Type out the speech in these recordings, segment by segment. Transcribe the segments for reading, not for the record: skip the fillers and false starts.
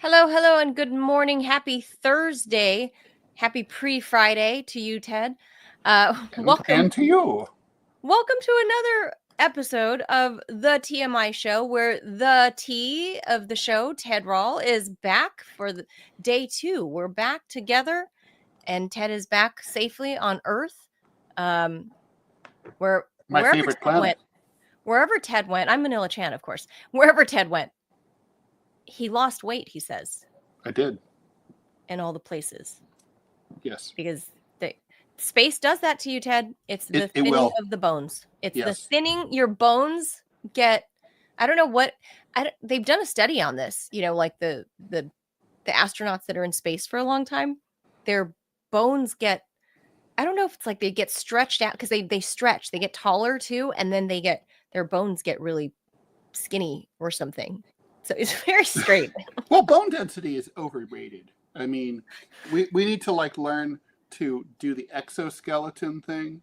Hello, hello, and good morning. Happy Thursday. Happy pre-Friday to you, Ted. Welcome. And to you. Welcome to another episode of the TMI Show, where the T of the show, Ted Rall, is back for day 2. We're back together, and Ted is back safely on Earth. My favorite planet. Wherever Ted went, I'm Manila Chan, of course. Wherever Ted went, he lost weight, he says. I did. In all the places. Yes. Because space does that to you, Ted. It's the thinning of the bones. It's the thinning. Your bones get, I don't know what, they've done a study on this, like the astronauts that are in space for a long time, their bones get, I don't know if it's like they get stretched out because they stretch, they get taller too. And then their bones get really skinny or something. So it's very straight. Well, bone density is overrated. I mean, we need to learn to do the exoskeleton thing.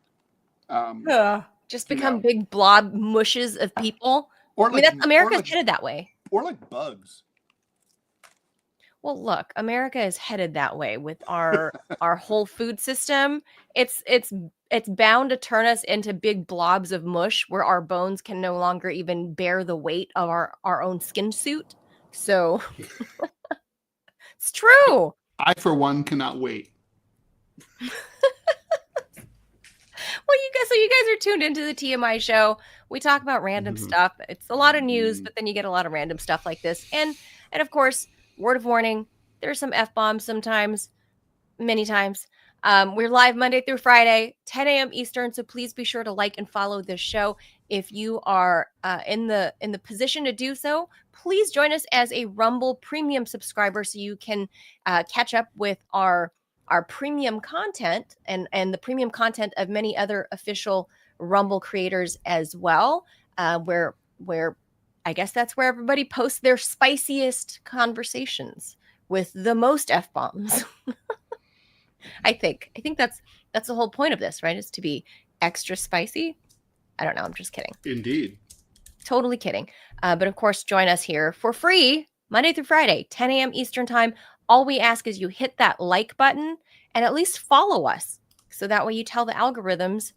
Just become big blob mushes of people. America's headed that way. Or like bugs. Well, look, America is headed that way with our whole food system. It's bound to turn us into big blobs of mush where our bones can no longer even bear the weight of our own skin suit. So it's true. I, for one, cannot wait. Well, you guys are tuned into the TMI show. We talk about random stuff. It's a lot of news, but then you get a lot of random stuff like this. And of course, word of warning, there's some F-bombs sometimes, many times. We're live Monday through Friday, 10 a.m. Eastern, so please be sure to like and follow this show. If you are in the position to do so, please join us as a Rumble Premium subscriber so you can catch up with our premium content and the premium content of many other official Rumble creators as well, where I guess that's where everybody posts their spiciest conversations with the most F-bombs. I think that's the whole point of this, right? Is to be extra spicy. I don't know. I'm just kidding. Indeed. Totally kidding. But of course, join us here for free Monday through Friday, 10 a.m. Eastern time. All we ask is you hit that like button and at least follow us. So that way you tell the algorithms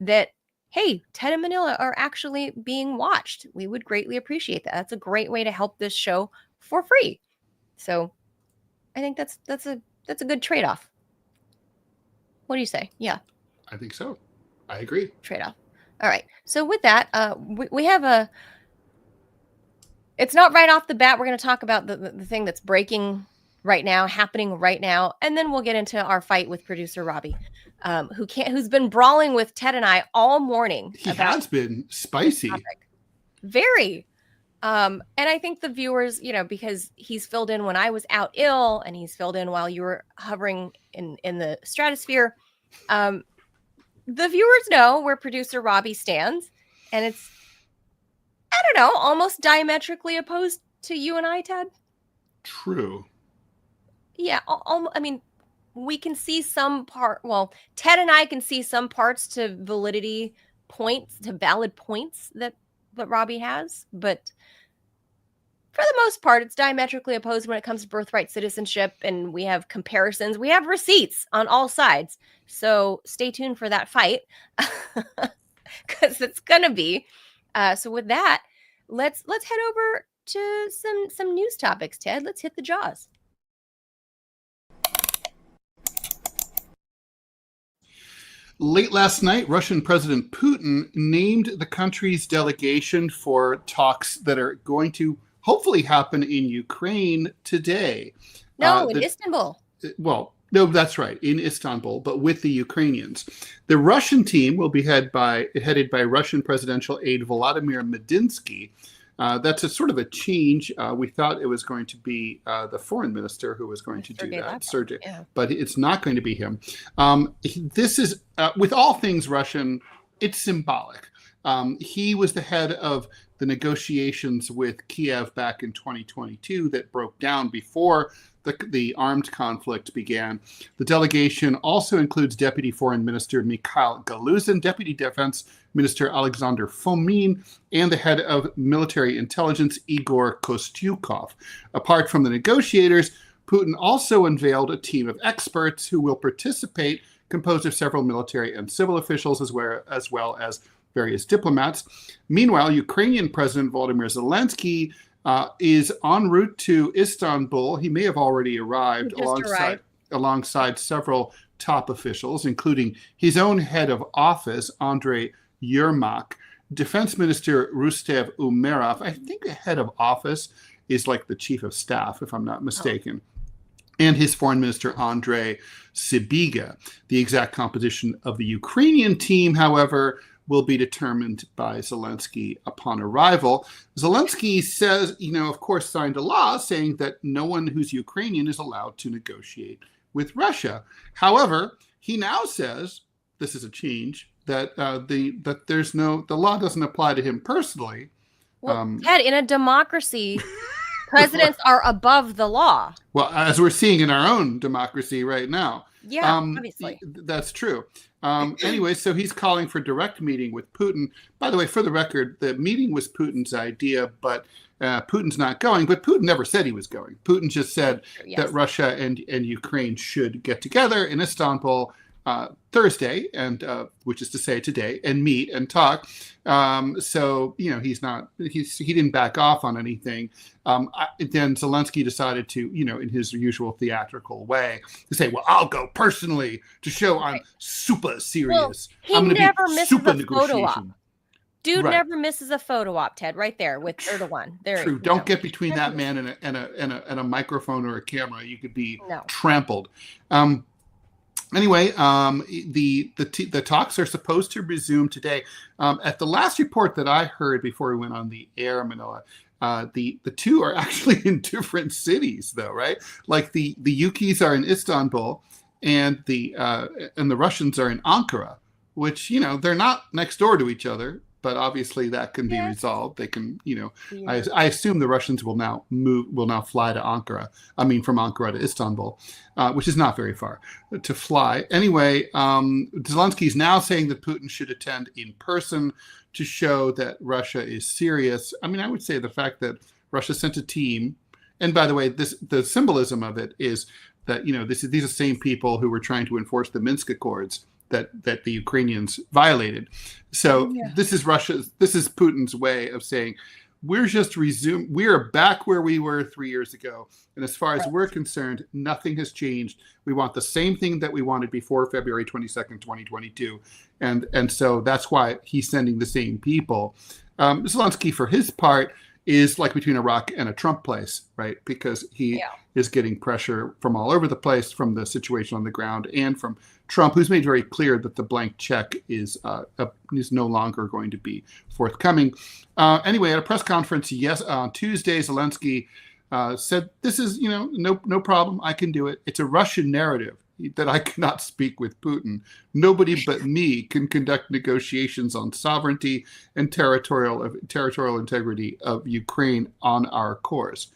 that, hey, Ted and Manila are actually being watched. We would greatly appreciate that. That's a great way to help this show for free. So I think that's a good trade-off. What do you say? Yeah. I think so. I agree. Trade-off. All right. So with that, we have it's not right off the bat. We're going to talk about the thing that's breaking right now, happening right now. And then we'll get into our fight with producer Robbie, who's been brawling with Ted and I all morning. He has been spicy. Very. And I think the viewers, because he's filled in when I was out ill and he's filled in while you were hovering in the stratosphere. The viewers know where producer Robbie stands, and it's, I don't know, almost diametrically opposed to you and I, Ted. True. Yeah. I mean, we can see some Ted and I can see some parts to valid points that Robbie has, but for the most part, it's diametrically opposed when it comes to birthright citizenship, and we have comparisons. We have receipts on all sides. So stay tuned for that fight because it's gonna be. So with that, let's head over to some news topics, Ted. Let's hit the jaws. Late last night, Russian President Putin named the country's delegation for talks that are going to hopefully happen in Ukraine today. No, in Istanbul. Well, no, that's right, in Istanbul, but with the Ukrainians. The Russian team will be headed by Russian presidential aide Vladimir Medinsky. That's a sort of a change. We thought it was going to be the foreign minister who was going to do that, Sergei, but it's not going to be him. This is, with all things Russian, it's symbolic. He was the head of the negotiations with Kiev back in 2022 that broke down before the armed conflict began. The delegation also includes Deputy Foreign Minister Mikhail Galuzin, Deputy Defense Minister Alexander Fomin and the head of military intelligence, Igor Kostyukov. Apart from the negotiators, Putin also unveiled a team of experts who will participate, composed of several military and civil officials as well as various diplomats. Meanwhile, Ukrainian President Volodymyr Zelensky is en route to Istanbul. He may have already arrived alongside several top officials, including his own head of office, Andrei Yermak, Defense Minister Rustem Umerov. I think the head of office is like the chief of staff, if I'm not mistaken. And his foreign minister, Andrei Sybiga. The exact composition of the Ukrainian team, however, will be determined by Zelensky upon arrival. Zelensky says, of course, signed a law saying that no one who's Ukrainian is allowed to negotiate with Russia. However, he now says, this is a change, that the law doesn't apply to him personally. Well, Ted, in a democracy, presidents are above the law. Well, as we're seeing in our own democracy right now. Yeah, obviously. That's true. Anyway, so he's calling for direct meeting with Putin. By the way, for the record, the meeting was Putin's idea, but Putin's not going. But Putin never said he was going. Putin just said that Russia and Ukraine should get together in Istanbul Thursday, and which is to say today, and meet and talk. So he didn't back off on anything. Then Zelensky decided to, in his usual theatrical way, to say, "Well, I'll go personally to show I'm super serious. Well, I'm going to never be misses super a photo op. negotiation." Dude never misses a photo op, Ted. Right there with Erdogan. There. True. Don't get between that man and a microphone or a camera. You could be trampled. Anyway, the talks are supposed to resume today. At the last report that I heard before we went on the air, Manila, the two are actually in different cities, though, right? Like the Yukis are in Istanbul, and the Russians are in Ankara, which they're not next door to each other. But obviously that can be resolved. They can, I assume the Russians will now fly to Ankara. I mean, from Ankara to Istanbul, which is not very far to fly. Anyway, Zelensky is now saying that Putin should attend in person to show that Russia is serious. I mean, I would say the fact that Russia sent a team, and by the way, the symbolism of it is that, these are the same people who were trying to enforce the Minsk Accords that the Ukrainians violated. So this is Putin's way of saying, we are back where we were 3 years ago. And as far as we're concerned, nothing has changed. We want the same thing that we wanted before February 22nd, 2022. And so that's why he's sending the same people. Zelensky, for his part, is like between a rock and a Trump place, right? Because he is getting pressure from all over the place, from the situation on the ground and from Trump, who's made very clear that the blank check is no longer going to be forthcoming. Anyway, at a press conference on Tuesday, Zelensky said, "This is no problem. I can do it. It's a Russian narrative that I cannot speak with Putin. Nobody but me can conduct negotiations on sovereignty and territorial integrity of Ukraine on our course."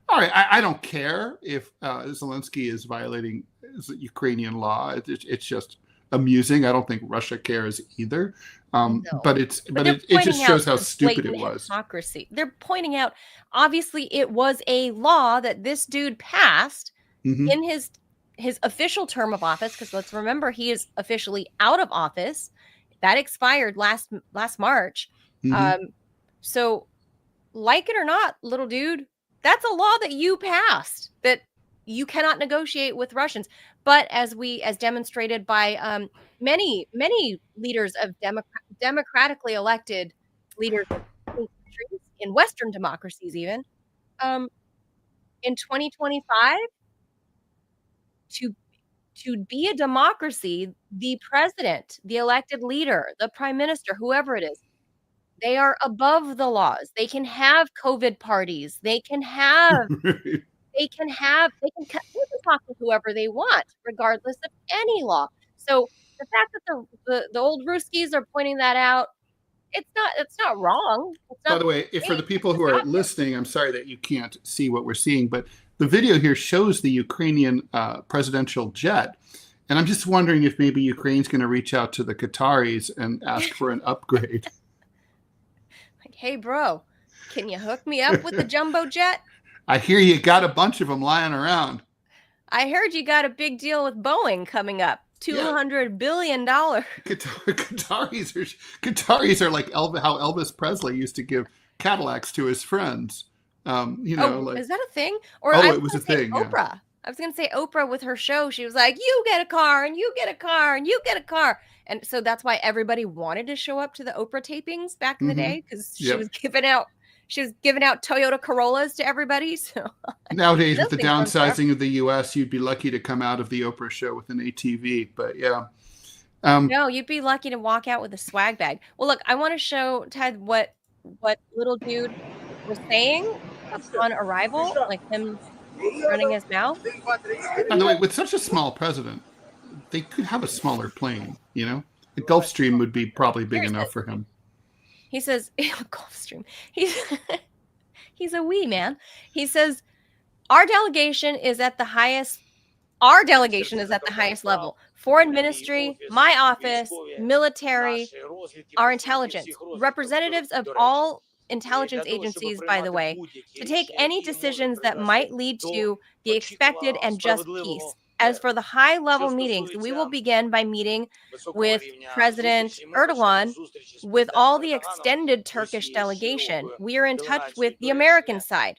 All right, I don't care if Zelensky is violating Ukrainian law. It's just amusing. I don't think Russia cares either. But it just shows how stupid it was. Hypocrisy. They're pointing out, obviously, it was a law that this dude passed in his official term of office, because let's remember, he is officially out of office. That expired last March. So, like it or not, little dude, that's a law that you passed, that you cannot negotiate with Russians. But as demonstrated by many leaders of democratically elected leaders in Western democracies, even in 2025, to be a democracy, the president, the elected leader, the prime minister, whoever it is, they are above the laws. They can have COVID parties. They can talk to whoever they want, regardless of any law. So the fact that the old Ruskies are pointing that out, it's not wrong. By the way, for the people who are listening, I'm sorry that you can't see what we're seeing, but the video here shows the Ukrainian presidential jet, And I'm just wondering if maybe Ukraine's going to reach out to the Qataris and ask for an upgrade. Like, hey, bro, can you hook me up with the jumbo jet? I hear you got a bunch of them lying around. I heard you got a big deal with Boeing coming up. $200 billion. Qataris are like how Elvis Presley used to give Cadillacs to his friends. Is that a thing? Or it was a thing. Oprah. Yeah. I was going to say Oprah with her show. She was like, you get a car and you get a car and you get a car. And so that's why everybody wanted to show up to the Oprah tapings back in the day, because she was giving out Toyota Corollas to everybody. So nowadays, with the downsizing of the U.S., you'd be lucky to come out of the Oprah show with an ATV. But yeah. No, you'd be lucky to walk out with a swag bag. Well, look, I want to show Ted what little dude was saying upon arrival, like him running his mouth. By the way, with such a small president, they could have a smaller plane, The Gulfstream would be probably big enough for him. He says, Gulfstream. He's a wee man. He says, our delegation is at the highest level. Foreign ministry, my office, military, our intelligence, representatives of all intelligence agencies, by the way, to take any decisions that might lead to the expected and just peace. As for the high-level meetings, we will begin by meeting with President Erdogan, with all the extended Turkish delegation. We are in touch with the American side.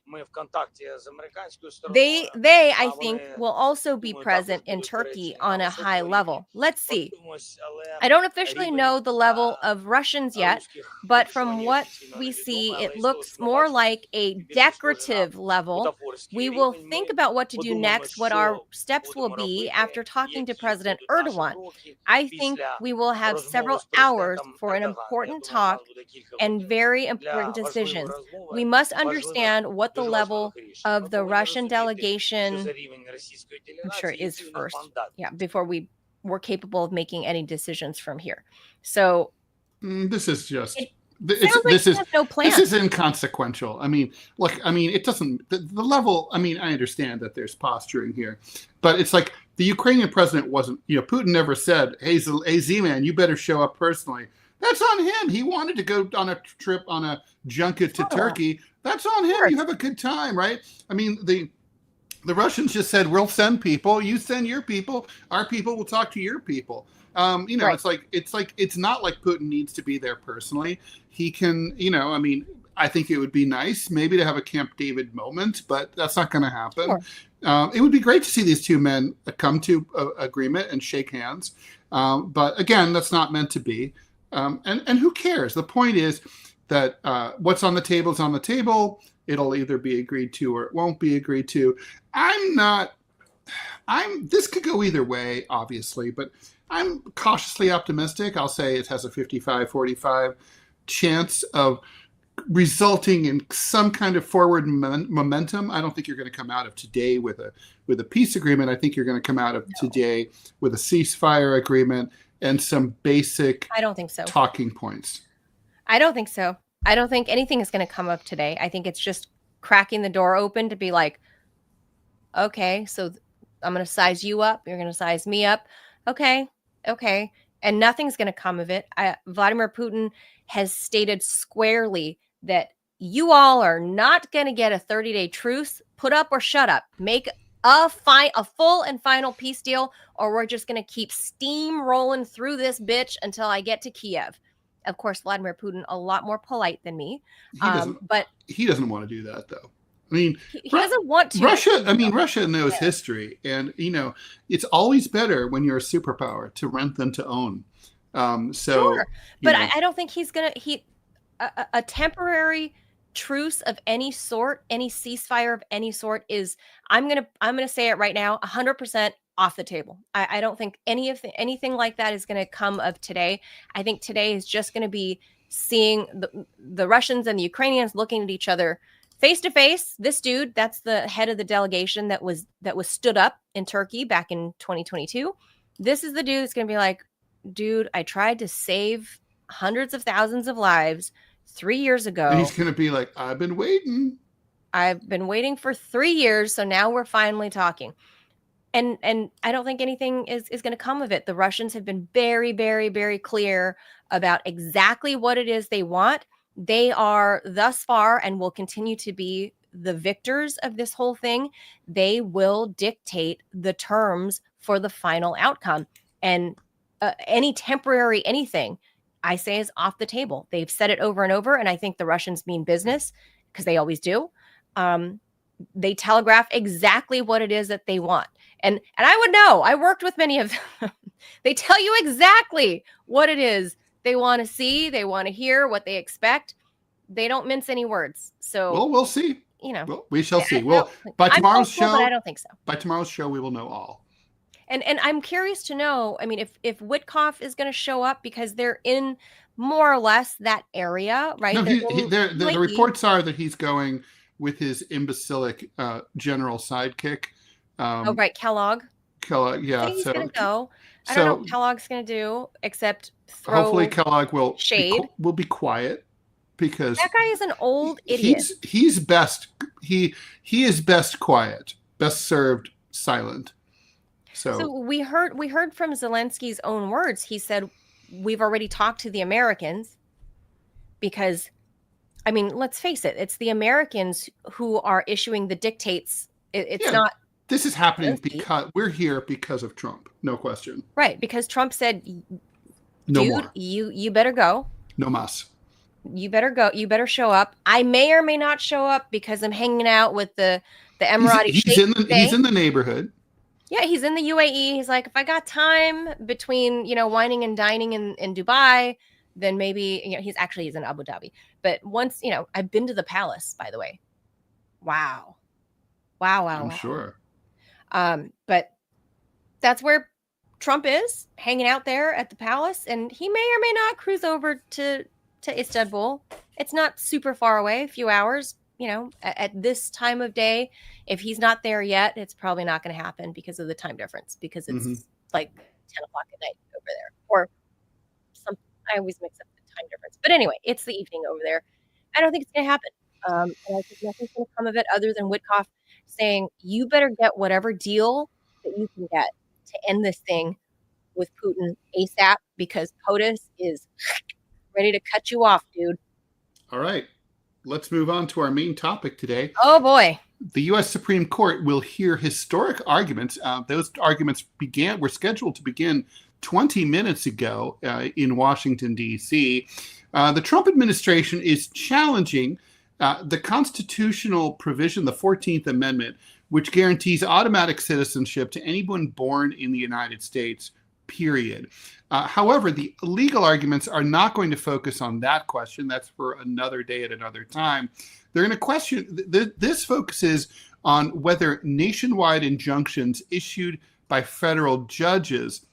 They, I think, will also be present in Turkey on a high level. Let's see. I don't officially know the level of Russians yet, but from what we see, it looks more like a decorative level. We will think about what to do next, what our steps will be after talking to President Erdogan. I think we will have several hours for an important talk and very important decisions. We must understand what the level of the Russian delegation, I'm sure, is first. Yeah, before we're capable of making any decisions from here. So this is just this is inconsequential. It doesn't the level. I understand that there's posturing here, but it's like the Ukrainian president wasn't. Putin never said, "Hey, Z-man, you better show up personally." That's on him. He wanted to go on a trip on a junket to Turkey. That's on him. You have a good time, right? The Russians just said, we'll send people. You send your people. Our people will talk to your people. Right. It's not like Putin needs to be there personally. He can, I think it would be nice maybe to have a Camp David moment, but that's not going to happen. Sure. It would be great to see these two men come to agreement and shake hands. But again, that's not meant to be. And who cares? The point is that what's on the table is on the table. It'll either be agreed to or it won't be agreed to. This could go either way, obviously, but I'm cautiously optimistic. I'll say it has a 55-45 chance of resulting in some kind of forward momentum. I don't think you're going to come out of today with a peace agreement. I think you're going to come out of today with a ceasefire agreement and some basic I don't think so. Talking points. I don't think so. I don't think anything is going to come up today. I think it's just cracking the door open to be like, okay, so I'm going to size you up. You're going to size me up. Okay. And nothing's going to come of it. Vladimir Putin has stated squarely that you all are not going to get a 30-day truce. Put up or shut up. Make a full and final peace deal, or we're just going to keep steamrolling through this bitch until I get to Kiev. Of course, Vladimir Putin, a lot more polite than me. But he doesn't want to do that, though. He doesn't want to. Russia knows history, and it's always better when you're a superpower to rent than to own. Sure, but I don't think he's gonna. A temporary truce of any sort, any ceasefire of any sort is. I'm gonna say it right now, 100% off the table. I don't think anything like that is going to come of today. I think today is just going to be seeing the Russians and the Ukrainians looking at each other face to face. This dude, that's the head of the delegation that was stood up in Turkey back in 2022. This is the dude that's going to be like, dude, I tried to save hundreds of thousands of lives 3 years ago. And he's going to be like, I've been waiting for 3 years. So now we're finally talking. And I don't think anything is going to come of it. The Russians have been very, very, very clear about exactly what it is they want. They are thus far and will continue to be the victors of this whole thing. They will dictate the terms for the final outcome. And any temporary anything, I say, is off the table. They've said it over and over, and I think the Russians mean business because they always do. They telegraph exactly what it is that they want. And I would know. I worked with many of them. They tell you exactly what it is they want to see, they want to hear, what they expect. They don't mince any words. So, well, we'll see. Well, we shall see. Well, by tomorrow's show, but I don't think so. By tomorrow's show, we will know all. And I'm curious to know, I mean, if Witkoff is going to show up, because they're in more or less that area, right? No, the reports are that he's going with his imbecilic general sidekick. Right, Kellogg. Kellogg, yeah. He's going to go. I don't know what Kellogg's going to do, except hopefully Kellogg will be quiet, because that guy is an old idiot. He's best. He is best quiet, best served silent. So we heard from Zelensky's own words. He said, "We've already talked to the Americans," because, I mean, let's face it, it's the Americans who are issuing the dictates. It's not. This is happening because we're here because of Trump, no question. Right, because Trump said, "No Dude, more. You better go. No mas. You better go. You better show up. I may or may not show up because I'm hanging out with the Emirati He's in the neighborhood. Yeah, he's in the UAE. He's like, if I got time between, whining and dining in Dubai, then maybe, he's in Abu Dhabi. But once, I've been to the palace, by the way. Wow. I'm sure. But that's where Trump is, hanging out there at the palace, and he may or may not cruise over to Istanbul. It's not super far away, a few hours. At this time of day, if he's not there yet, it's probably not going to happen because of the time difference, because it's like 10 o'clock at night over there, or some. I always mix up the time difference, but anyway, it's the evening over there. I don't think it's going to happen. And I think nothing's going to come of it other than Witkoff saying, you better get whatever deal that you can get to end this thing with Putin ASAP, because POTUS is ready to cut you off, dude. All right. Let's move on to our main topic today. Oh, boy. The U.S. Supreme Court will hear historic arguments. Those arguments were scheduled to begin 20 minutes ago in Washington, D.C. The Trump administration is challenging the constitutional provision, the 14th Amendment, which guarantees automatic citizenship to anyone born in the United States, period. However, the legal arguments are not going to focus on that question. That's for another day at another time. They're going to question, this focuses on whether nationwide injunctions issued by federal judges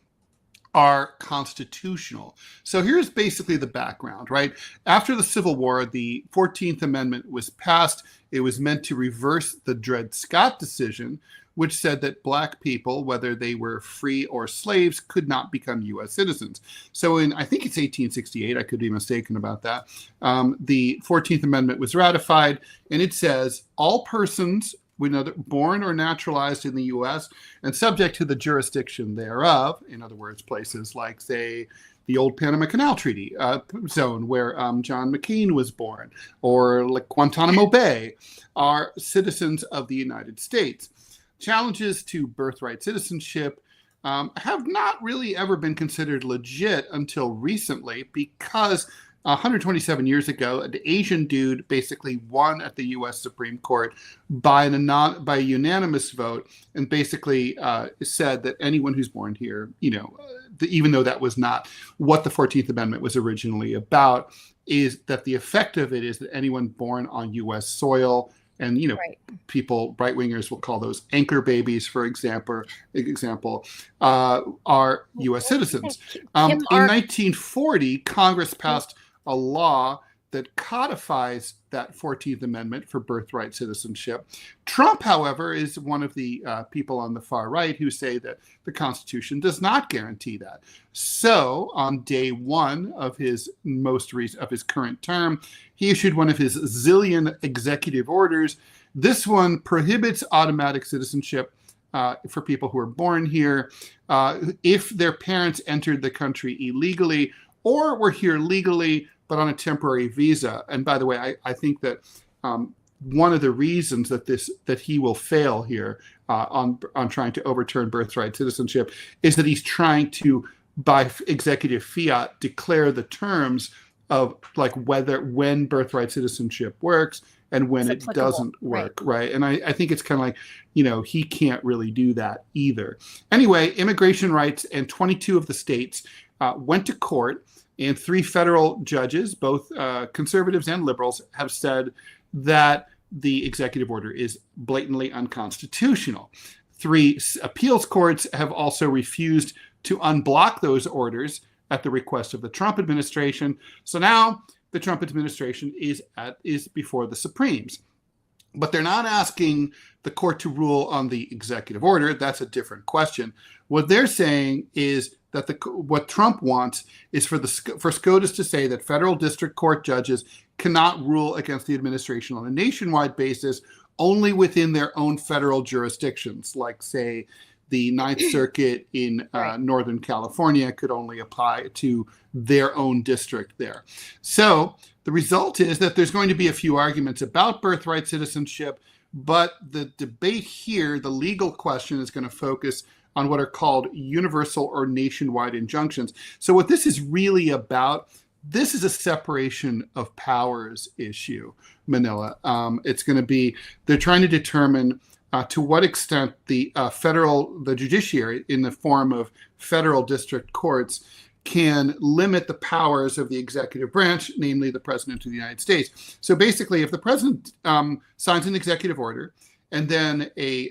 are constitutional. So here's basically the background, right? After the Civil War, the 14th Amendment was passed. It was meant to reverse the Dred Scott decision, which said that Black people, whether they were free or slaves, could not become U.S. citizens. So in, I think it's 1868, I could be mistaken about that, the 14th Amendment was ratified, and it says, all persons born or naturalized in the U.S. and subject to the jurisdiction thereof, in other words, places like, say, the old Panama Canal Treaty zone where John McCain was born, or like Guantanamo Bay, are citizens of the United States. Challenges to birthright citizenship have not really ever been considered legit until recently, because 127 years ago, an Asian dude basically won at the U.S. Supreme Court by a unanimous vote, and basically said that anyone who's born here, even though that was not what the 14th Amendment was originally about, is that the effect of it is that anyone born on U.S. soil, and people, right wingers will call those anchor babies, for example, are U.S. citizens. In 1940, Congress passed a law that codifies that 14th Amendment for birthright citizenship. Trump, however, is one of the people on the far right who say that the Constitution does not guarantee that. So, on day one of his current term, he issued one of his zillion executive orders. This one prohibits automatic citizenship for people who are born here, if their parents entered the country illegally or were here legally but on a temporary visa. And by the way, I think that one of the reasons that he will fail here on trying to overturn birthright citizenship is that he's trying to, by executive fiat, declare the terms of like when birthright citizenship works and when it doesn't work, right? And I think it's kind of like, he can't really do that either. Anyway, immigration rights and 22 of the states went to court, and 3 federal judges, both conservatives and liberals, have said that the executive order is blatantly unconstitutional. 3 appeals courts have also refused to unblock those orders at the request of the Trump administration. So now the Trump administration is before the Supremes. But they're not asking the court to rule on the executive order. That's a different question. What they're saying is that what Trump wants is for SCOTUS to say that federal district court judges cannot rule against the administration on a nationwide basis, only within their own federal jurisdictions, like, say, the Ninth Circuit in Northern California could only apply to their own district there. So the result is that there's going to be a few arguments about birthright citizenship, but the debate here, the legal question, is going to focus on what are called universal or nationwide injunctions. So what this is really about, this is a separation of powers issue, Manila. It's going to be, they're trying to determine to what extent the judiciary, in the form of federal district courts, can limit the powers of the executive branch, namely the president of the United States. So basically, if the president signs an executive order, and then a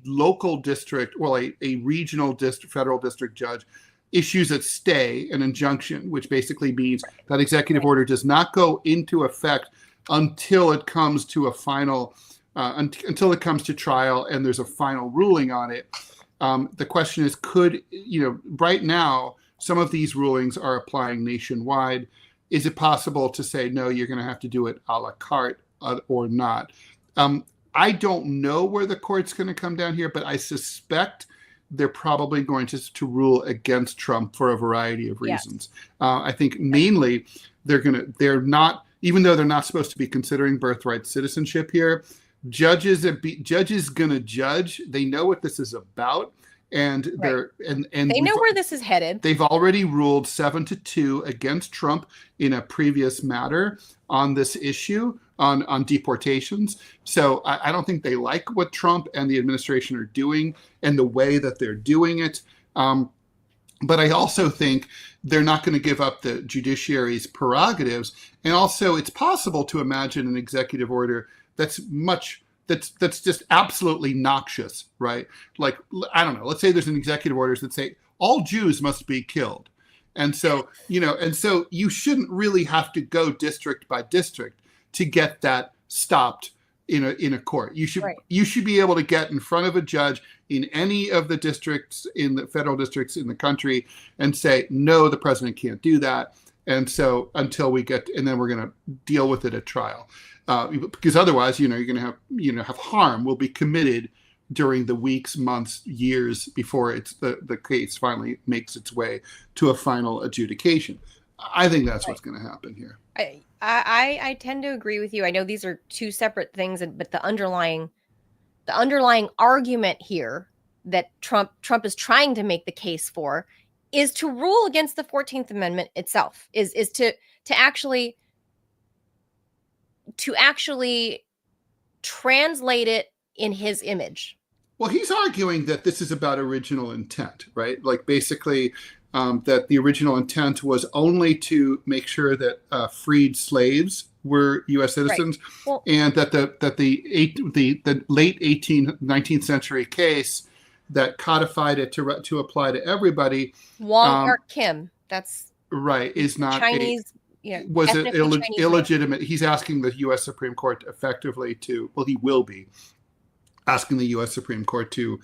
local district, a regional federal district judge issues a stay, an injunction, which basically means that executive order does not go into effect until it comes to a final, until it comes to trial and there's a final ruling on it. The question is, right now, some of these rulings are applying nationwide. Is it possible to say, no, you're going to have to do it a la carte or not? I don't know where the court's going to come down here, but I suspect they're probably going to rule against Trump for a variety of reasons. I think mainly they're not, even though they're not supposed to be considering birthright citizenship here, judges going to judge. They know what this is about. And they know where this is headed. They've already ruled 7-2 against Trump in a previous matter on this issue on deportations. So I don't think they like what Trump and the administration are doing and the way that they're doing it. But I also think they're not going to give up the judiciary's prerogatives. And also, it's possible to imagine an executive order that's just absolutely noxious, right? Like, I don't know, let's say there's an executive orders that say all Jews must be killed. And so, you shouldn't really have to go district by district to get that stopped in a court. You should be able to get in front of a judge in any of the districts, in the federal districts in the country, and say, no, the president can't do that. And so and then we're going to deal with it at trial. Because otherwise, you're going to have harm will be committed during the weeks, months, years before the case finally makes its way to a final adjudication. I think that's what's going to happen here. I tend to agree with you. I know these are two separate things, but the underlying argument here that Trump is trying to make the case for is to rule against the 14th Amendment itself, is to actually translate it in his image. Well, he's arguing that this is about original intent, right? Like, basically, that the original intent was only to make sure that freed slaves were U.S. citizens, well, and that the late 19th century case that codified it to apply to everybody. Wong or Kim, that's right, is not Chinese. Was it illegitimate? He's asking the U.S. Supreme Court effectively he will be asking the U.S. Supreme Court to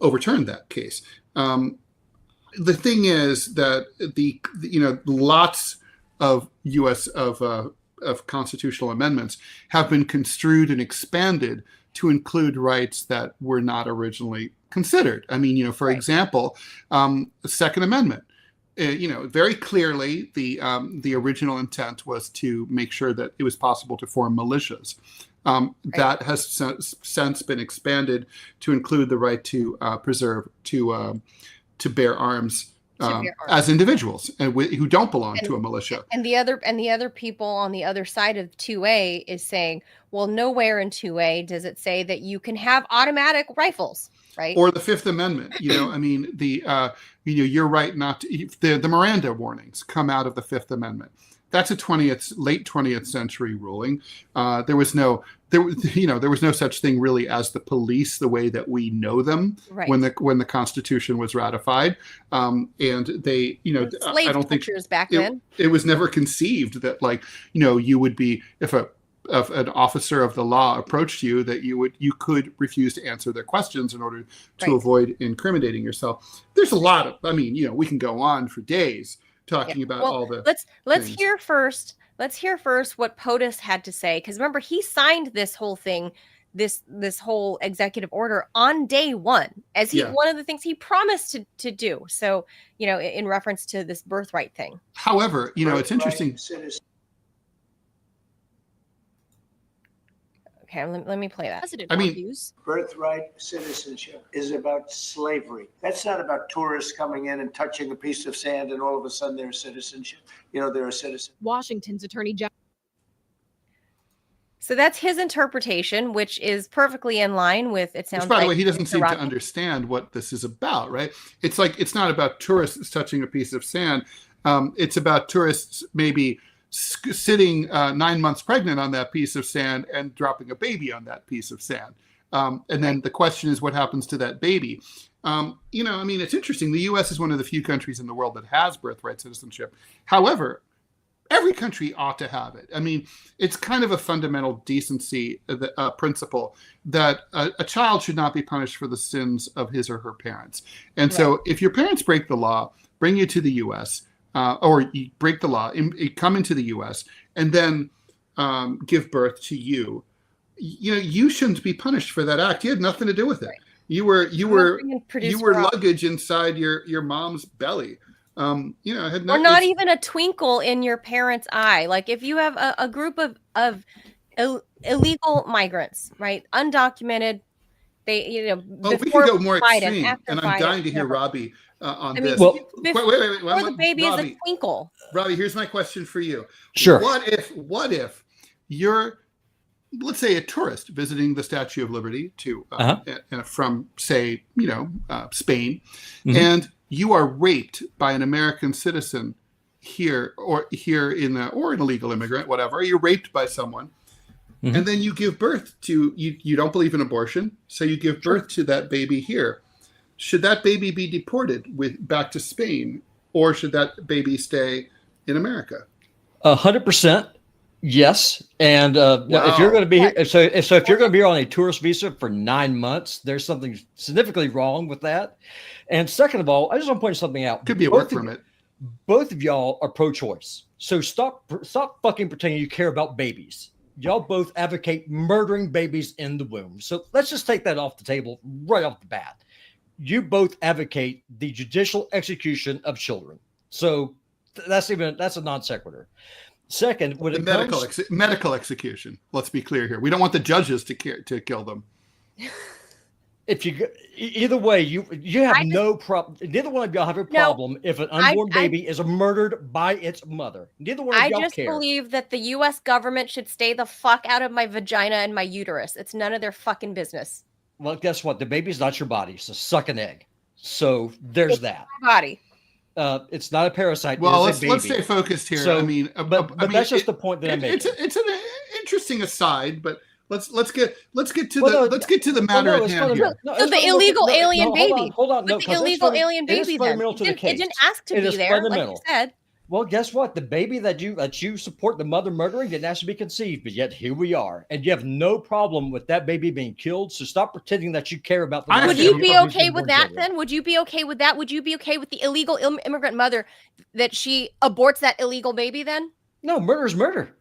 overturn that case. The thing is that lots of U.S. of constitutional amendments have been construed and expanded to include rights that were not originally considered. I mean, for example, the Second Amendment. Very clearly, the original intent was to make sure that it was possible to form militias. That has since been expanded to include the right to bear arms as individuals and who don't belong to a militia. And the other people on the other side of 2A is saying, well, nowhere in 2A does it say that you can have automatic rifles, right? Or the Fifth Amendment. I mean, you're right not to. The Miranda warnings come out of the Fifth Amendment. That's a late 20th century ruling. There was no such thing really as the police, the way that we know them when the Constitution was ratified. And they, slave I don't think back then. It was never conceived that you would be, if an officer of the law approached you, that you could refuse to answer their questions in order to avoid incriminating yourself. There's a lot of, we can go on for days talking about all the let's hear first what POTUS had to say, because remember, he signed this whole thing, this whole executive order on day one, as one of the things he promised to do. So in reference to this birthright thing. However, it's interesting. Okay, let me play that. Birthright citizenship is about slavery. That's not about tourists coming in and touching a piece of sand and all of a sudden they're a citizenship. They're a citizen. Washington's Attorney General. So that's his interpretation, which is perfectly in line with, it sounds like. By the way, he doesn't seem to understand what this is about, right? It's not about tourists touching a piece of sand. It's about tourists maybe sitting 9 months pregnant on that piece of sand and dropping a baby on that piece of sand. And then the question is, what happens to that baby? It's interesting. The U.S. is one of the few countries in the world that has birthright citizenship. However, every country ought to have it. It's kind of a fundamental decency principle that a child should not be punished for the sins of his or her parents. And so if your parents break the law, bring you to the U.S., or you break the law, come into the U.S., and then give birth to you, you shouldn't be punished for that act. You had nothing to do with it. You were luggage inside your mom's belly. Had or not even a twinkle in your parents' eye. Like if you have a group of illegal migrants, right, undocumented, they we can go more extreme, and I'm dying to hear Robbie on this. Well, wait. Or the baby is a twinkle. Robbie, here's my question for you. Sure. What if you're, let's say, a tourist visiting the Statue of Liberty from, say, Spain, and you are raped by an American citizen or an illegal immigrant, whatever. You're raped by someone. And then you give birth to, you don't believe in abortion, so you give birth to that baby here. Should that baby be deported back to Spain, or should that baby stay in America? 100%, yes. And if you're going to be here, so if you're going to be here on a tourist visa for 9 months, there's something significantly wrong with that. And second of all, I just want to point something out. Could be a work permit. Both of y'all are pro-choice, so stop fucking pretending you care about babies. Y'all both advocate murdering babies in the womb. So let's just take that off the table right off the bat. You both advocate the judicial execution of children. So that's a non sequitur. Second, when medical execution. Let's be clear here. We don't want the judges to kill them. If either way, you have no problem. Neither one of y'all have a problem if an unborn baby is murdered by its mother. Neither one of y'all care. I just believe that the U.S. government should stay the fuck out of my vagina and my uterus. It's none of their fucking business. Well, guess what? The baby's not your body. So suck an egg. So there's that. My body. It's not a parasite. Well, let's stay focused here. So, but that's just the point that I made. It's an interesting aside, but let's get to the matter at hand here. So the illegal alien baby. Hold on. The illegal alien baby then. It didn't ask to be there, like you said. Well, guess what? The baby that you support the mother murdering didn't ask to be conceived, but yet here we are, and you have no problem with that baby being killed. So stop pretending that you care about the. Would you be okay with that then? Would you be okay with that? Would you be okay with the illegal immigrant mother that she aborts that illegal baby then? No, murder is murder.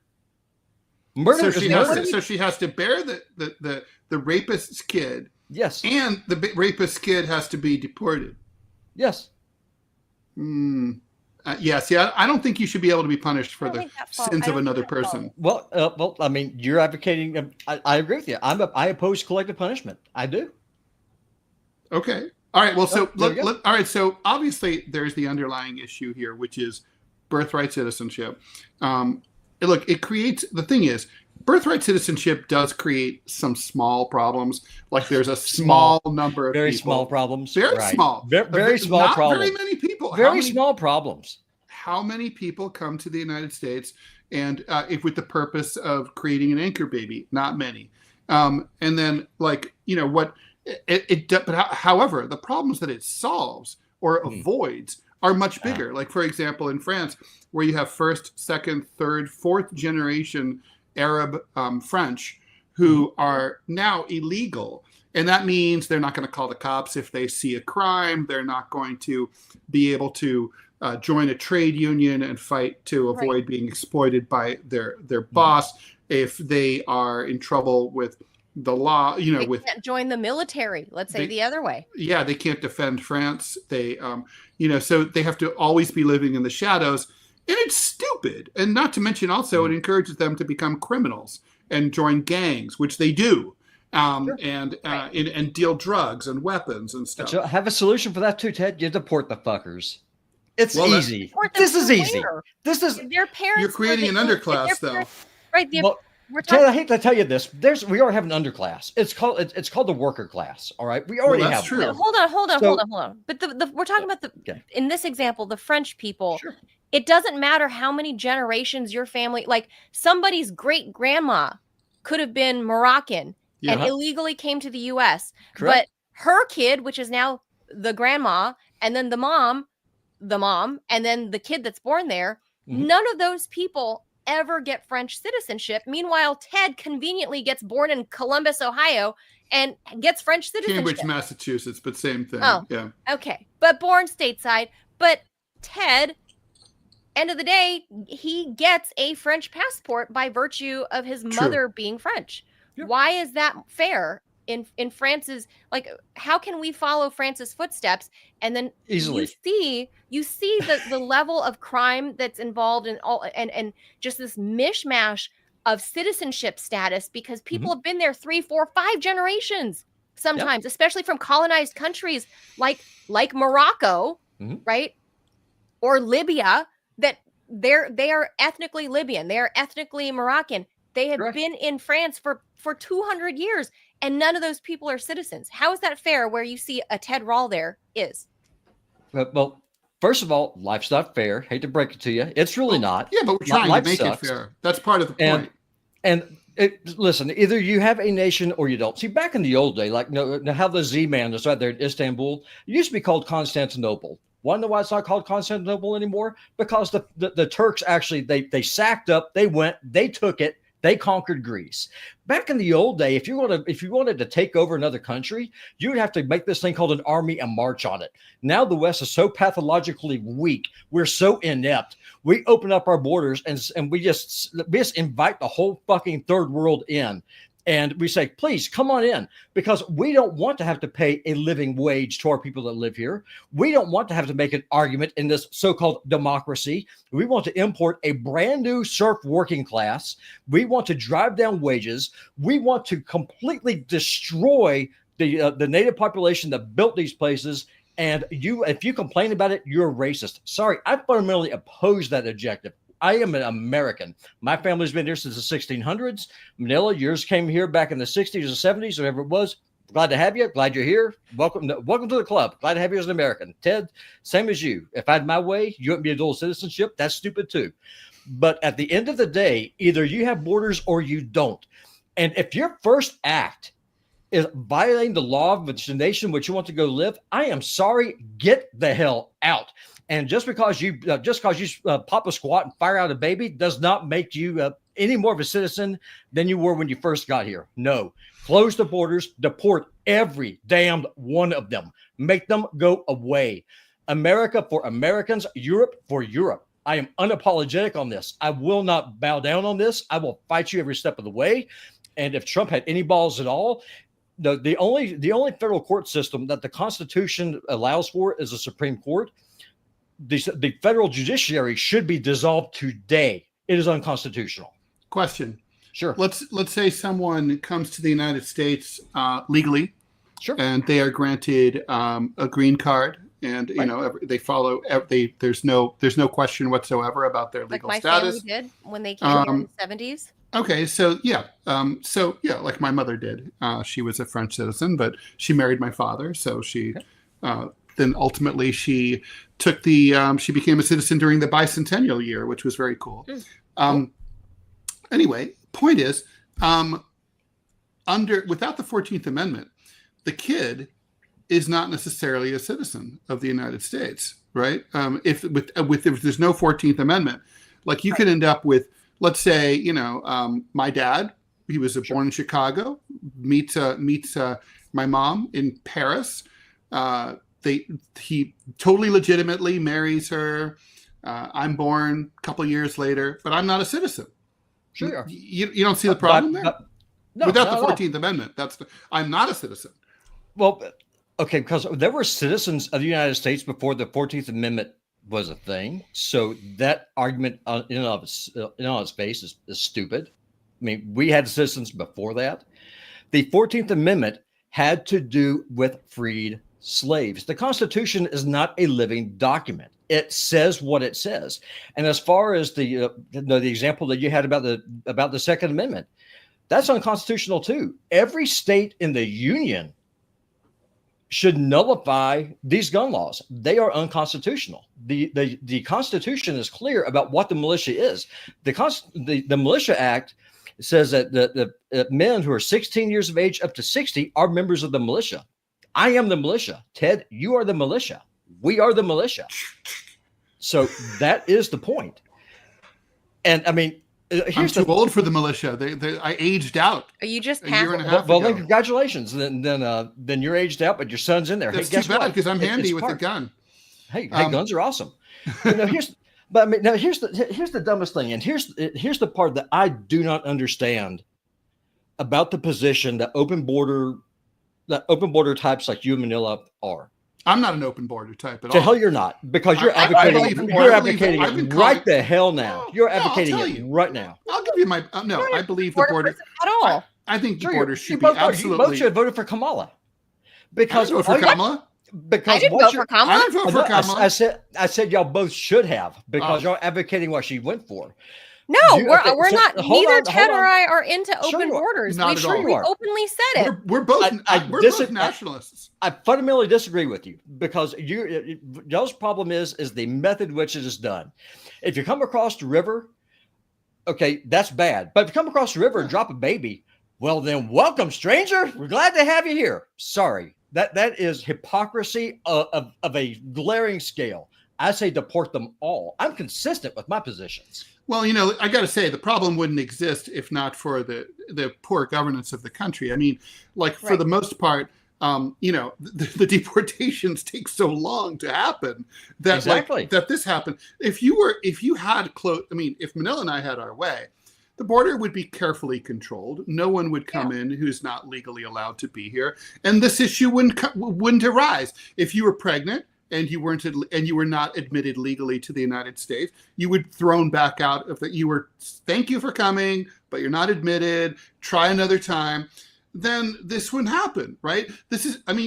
Murder So is she murder. has to bear the rapist's kid, Yes. and the rapist's kid has to be deported. Yes. Yes. Yeah. I don't think you should be able to be punished for I don't the think that sins I of don't think another that person. Well, I mean, you're advocating. I agree with you. I oppose collective punishment. I do. Okay. All right. Well, so There we go. all right. So obviously, there's the underlying issue here, which is birthright citizenship. Look, it creates, the thing is, birthright citizenship does create some small problems. Like there's a small number of Very people. small problems. Very Right. small. Very small Not problems. very many people. Very small problems. How many people come to the United States and if with the purpose of creating an anchor baby? Not many. And then, like, you know what? But however, the problems that it solves or avoids are much bigger. Like, for example, in France, where you have first, second, third, fourth generation Arab French who are now illegal. And that means they're not going to call the cops if they see a crime. They're not going to be able to join a trade union and fight to avoid being exploited by their boss if they are in trouble with the law. You know, they can't join the military. Let's say the other way. Yeah, they can't defend France. They, so they have to always be living in the shadows, and it's stupid. And not to mention, also, it encourages them to become criminals and join gangs, which they do. And deal drugs and weapons and stuff. So have a solution for that too, Ted. You deport the fuckers. It's easy. This is easy. This is their parents. You're creating an underclass, though. Right. We're talking, Ted, I hate to tell you this. We already have an underclass. It's called the worker class. All right, we already have. True. Hold on. But we're talking about in this example, the French people. Sure. It doesn't matter how many generations your family, like somebody's great grandma, could have been Moroccan and illegally came to the U.S. Correct. But her kid, which is now the grandma, and then the mom, and then the kid that's born there, none of those people ever get French citizenship. Meanwhile, Ted conveniently gets born in Columbus, Ohio, and gets French citizenship. Cambridge, Massachusetts, but same thing. Oh, yeah. Okay. But born stateside. But Ted, end of the day, he gets a French passport by virtue of his mother being French. Yep. Why is that fair? In France's, like, how can we follow France's footsteps? And then easily you see the level of crime that's involved in all and just this mishmash of citizenship status, because people have been there 3, 4, 5 generations sometimes, especially from colonized countries like Morocco, right? Or Libya, that they are ethnically Libyan, they are ethnically Moroccan. They have been in France for 200 years, and none of those people are citizens. How is that fair where you see a Ted Rall there is? Well, first of all, life's not fair. Hate to break it to you. It's really not. Yeah, but we're trying to make it fair. That's part of the point. And listen, either you have a nation or you don't. See, back in the old day, like how the Z-Man is right there in Istanbul, it used to be called Constantinople. Want to know why it's not called Constantinople anymore? Because the Turks actually, they sacked up, they went, they took it, they conquered Greece. Back in the old day, if you wanted to take over another country, you would have to make this thing called an army and march on it. Now the West is so pathologically weak. We're so inept. We open up our borders and we just invite the whole fucking third world in. And we say, please come on in, because we don't want to have to pay a living wage to our people that live here. We don't want to have to make an argument in this so-called democracy. We want to import a brand new serf working class. We want to drive down wages. We want to completely destroy the native population that built these places. And if you complain about it, you're racist. Sorry, I fundamentally oppose that objective. I am an American. My family's been here since the 1600s. Manila, yours came here back in the 60s or 70s, whatever it was. Glad to have you. Glad you're here. Welcome to the club. Glad to have you as an American. Ted, same as you. If I had my way, you wouldn't be a dual citizenship. That's stupid too. But at the end of the day, either you have borders or you don't. And if your first act is violating the law of the nation which you want to go live, I am sorry. Get the hell out. And just because you pop a squat and fire out a baby does not make you any more of a citizen than you were when you first got here. No, close the borders, deport every damned one of them, make them go away. America for Americans, Europe for Europe. I am unapologetic on this. I will not bow down on this. I will fight you every step of the way. And if Trump had any balls at all, the only federal court system that the Constitution allows for is the Supreme Court. The federal judiciary should be dissolved today. It is unconstitutional. Question. Sure. Let's say someone comes to the United States legally, Sure. and they are granted a green card, and they follow. There's no question whatsoever about their legal like my status. family did when they came here in the 70s. Okay, so like my mother did. She was a French citizen, but she married my father, so she then ultimately she took she became a citizen during the bicentennial year, which was very cool. Anyway, point is, without the 14th Amendment, the kid is not necessarily a citizen of the United States, right? If there's no 14th Amendment, like you could end up with, let's say, my dad, he was born in Chicago, meets my mom in Paris. He totally legitimately marries her. I'm born a couple years later, but I'm not a citizen. Sure. You don't see the problem there? No, without the 14th Amendment, I'm not a citizen. Well, okay, because there were citizens of the United States before the 14th Amendment was a thing. So that argument in and of its face is stupid. I mean, we had citizens before that. The 14th Amendment had to do with freed slaves. The Constitution is not a living document. It says what it says. And as far as the example that you had about the Second Amendment, that's unconstitutional too. Every state in the union should nullify these gun laws. They are unconstitutional. The Constitution is clear about what the militia is. The Militia Act says that the men who are 16 years of age up to 60 are members of the militia. I am the militia. Ted, you are the militia. We are the militia. So that is the point. And I mean, I'm too old for the militia. I aged out. Are you just a year and a passing? half well, ago. then congratulations. Then you're aged out, but your son's in there. That's hey, guess too bad what? because I'm handy It's with part. a gun. Hey, guns are awesome. Here's the dumbest thing, and here's the part that I do not understand about the position that open border types like you and Manila are. I'm not an open border type at To all. hell you're not, because you're I advocating. believe- You're I believe- advocating I've been it calling- right the hell now. No, You're no, I'll advocating tell it you. right now. I'll give you my no. I believe the border person at all. I think the Sure, border you should be both absolutely. You both should have voted for Kamala, because I vote for Kamala. Because I didn't what vote you're- for Kamala. I didn't vote for Kamala. I said y'all both should have, because Oh. y'all advocating what she went for. No, You- we're okay, we're so not. hold Neither on, Ted hold or on. I are into Sure open you are. borders. Not we at all. we You are. openly said it. We're both I both nationalists. I fundamentally disagree with you, because y'all's problem is the method which it is done. If you come across the river, okay, that's bad. But if you come across the river and drop a baby, well then welcome, stranger. We're glad to have you here. Sorry. That is hypocrisy of a glaring scale. I say deport them all. I'm consistent with my positions. Well, I got to say the problem wouldn't exist if not for the poor governance of the country. I mean, for the most part, the deportations take so long to happen that Exactly. that this happened. If Manila and I had our way, the border would be carefully controlled. No one would come in who's not legally allowed to be here, and this issue wouldn't arise. If you were pregnant and you were not admitted legally to the United States, you would thrown back out thank you for coming, but you're not admitted. Try another time. Then this wouldn't happen, right?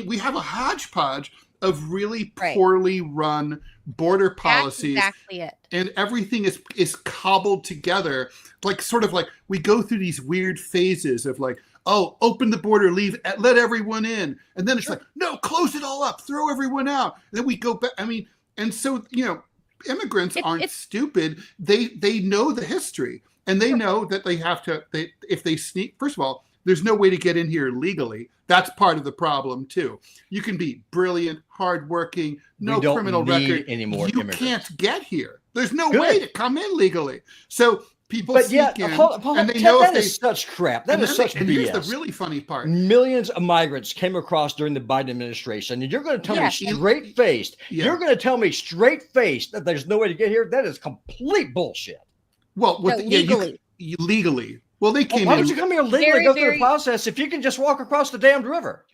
We have a hodgepodge of really poorly run border policies. That's exactly it. And everything is cobbled together, sort of like we go through these weird phases of open the border, let everyone in. And then it's no, close it all up, throw everyone out. And then we go back. And so, immigrants aren't stupid. They know the history, and they know that they have to, if they sneak, first of all, there's no way to get in here legally. That's part of the problem too. You can be brilliant, hardworking, no criminal record. Anymore you immigrants. can't get here. There's no way to come in legally. So People But yeah, sneak in, hold and on, they Ted, know that if is such crap. That and is then such and BS. here's the really funny part. Millions of migrants came across during the Biden administration, and you're going to tell me Yes. straight-faced, Yeah. you're going to tell me straight-faced that there's no way to get here? That is complete bullshit. Well, No, legally. Legally. Well, they came Why in. would you come here legally Very, go through the very- process if you can just walk across the damned river?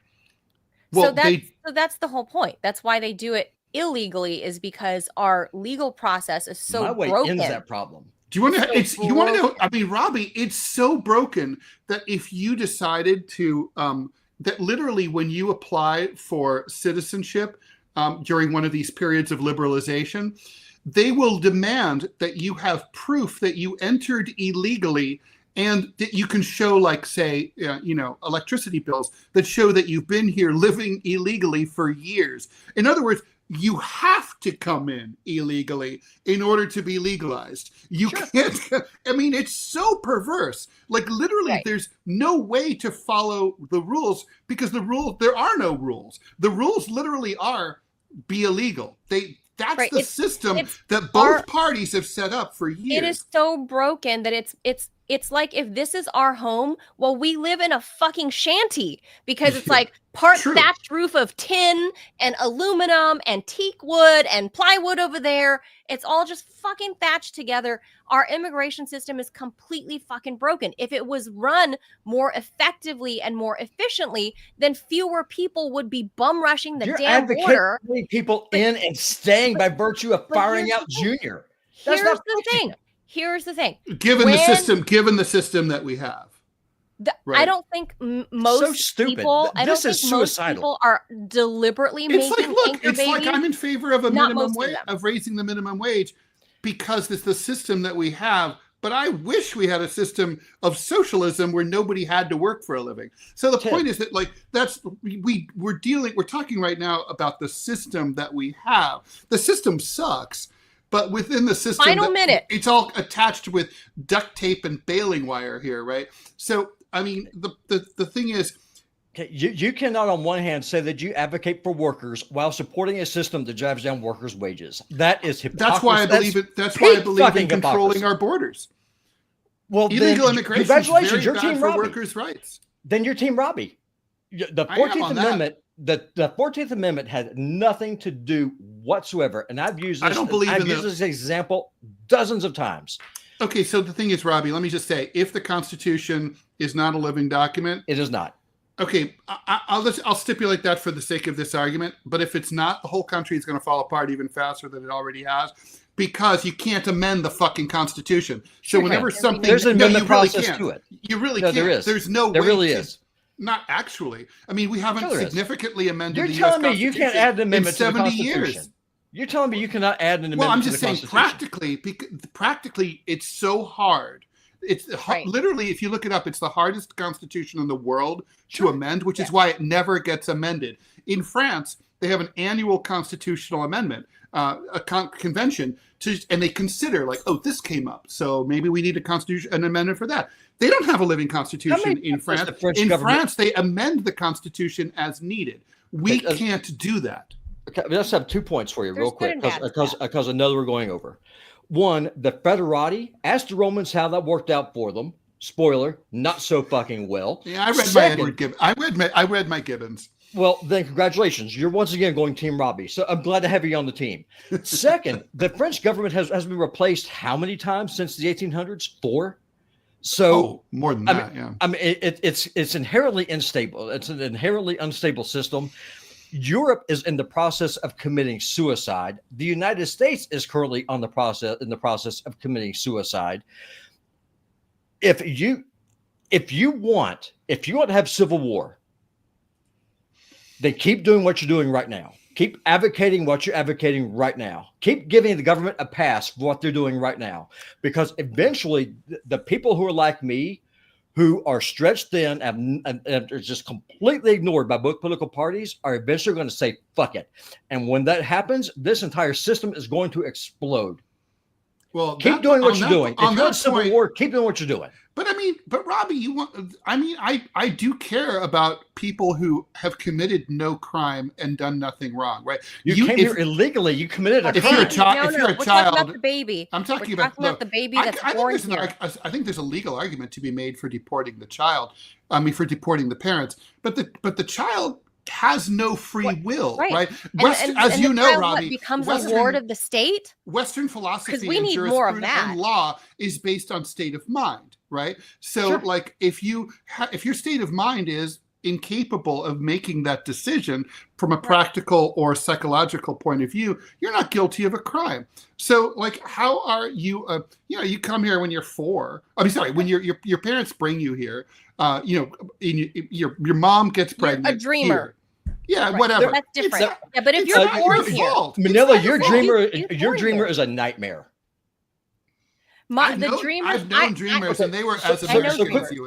Well, so that's the whole point. That's why they do it illegally, is because our legal process is so My way broken. ends that problem. Do you want to? It's so You want to know? broken. I mean, Robbie, it's so broken that if you decided to, that literally when you apply for citizenship during one of these periods of liberalization, they will demand that you have proof that you entered illegally, and that you can show, like, say, electricity bills that show that you've been here living illegally for years. In other words, you have to come in illegally in order to be legalized. You can't. I mean, it's so perverse. Like, literally, Right. there's no way to follow the rules, because there are no rules. The rules literally are be illegal. That's Right. the system it's that both parties have set up for years. It is so broken that it's like, if this is our home, well, we live in a fucking shanty, because it's like part True. thatched roof of tin and aluminum and teak wood and plywood over there. It's all just fucking thatched together. Our immigration system is completely fucking broken. If it was run more effectively and more efficiently, then fewer people would be bum rushing the You're damn advocating border. putting people in and staying by virtue of firing here's out the thing. Junior. That's Here's not the thing. Here's the thing. given the system that we have. Right. I don't think most stupid. people. I don't This is think most suicidal. people are deliberately It's making like, look, anchor it's babies. like I'm in favor of a Not minimum most of wage, them. of raising the minimum wage, because it's the system that we have. But I wish we had a system of socialism where nobody had to work for a living. So the point is that, like, we're talking right now about the system that we have. The system sucks, but within the system, it's all attached with duct tape and baling wire here, right? So, I mean, the thing is, okay, you cannot on one hand say that you advocate for workers while supporting a system that drives down workers' wages. That is hypocrisy. that's why I believe it. That's why I believe in controlling our borders. Well, illegal immigration. Congratulations, you're Team for Robbie. workers' rights. Then you're Team Robbie. The 14th Amendment. The 14th Amendment had nothing to do whatsoever, and I've used this. Used this example dozens of times. Okay, so the thing is, Robbie, let me just say, if the Constitution is not a living document, it is not. Okay, I'll stipulate that for the sake of this argument. But if it's not, the whole country is going to fall apart even faster than it already has, because you can't amend the fucking Constitution. So whenever something, there's an amendment process to it. You really no, can't. There is. There's no way. There really is. Not actually. I mean, we haven't significantly amended the U.S. You're telling me Constitution you can't add an amendment to the 70 Constitution? Years. You're telling me you cannot add an amendment well, I'm to just the saying practically, it's so hard. It's literally, if you look it up, it's the hardest constitution in the world to amend, which is why it never gets amended. In France, they have an annual constitutional amendment, a convention, and they consider, like, oh, this came up, so maybe we need an amendment for that. They don't have a living constitution in France. In France, they amend the constitution as needed. We can't do that. Okay, let's have 2 points for you real quick, because I know we're going over. One, the federati. Ask the Romans how that worked out for them. Spoiler, not so fucking well. Yeah, I read my Edward Gibbons. I read my Gibbons. Well, then congratulations. You're once again going Team Robbie. So I'm glad to have you on the team. Second, the French government has been replaced how many times since the 1800s? 4. So more than that, yeah. I mean, it's inherently unstable. It's an inherently unstable system. Europe is in the process of committing suicide. The United States is currently in the process of committing suicide. If you want to have civil war, then keep doing what you're doing right now. Keep advocating what you're advocating right now. Keep giving the government a pass for what they're doing right now, because eventually the people who are like me, who are stretched thin and are just completely ignored by both political parties, are eventually going to say, fuck it. And when that happens, this entire system is going to explode. Well, Keep doing what you're doing. If you're in civil war, keep doing what you're doing. But Robbie, I do care about people who have committed no crime and done nothing wrong, right? You came here illegally. You committed a crime. If you're a child, we're talking about the baby. I'm talking about look, the baby that's born here. I think there's a legal argument to be made for deporting the child. I mean, for deporting the parents, but the child has no free will, right? As you know, Robbie, becomes a ward of the state. Western philosophy we and need more of that. and law is based on state of mind, right? So, Sure. like, if your state of mind is incapable of making that decision from a practical or psychological point of view, you're not guilty of a crime. So, like, how are you? You come here when you're 4. I mean, sorry, when your parents bring you here. Your mom gets pregnant. You're a dreamer. Here. Yeah, whatever. That's different. But if you're born here, Manila, your dreamer is a nightmare. I've known dreamers, and they were as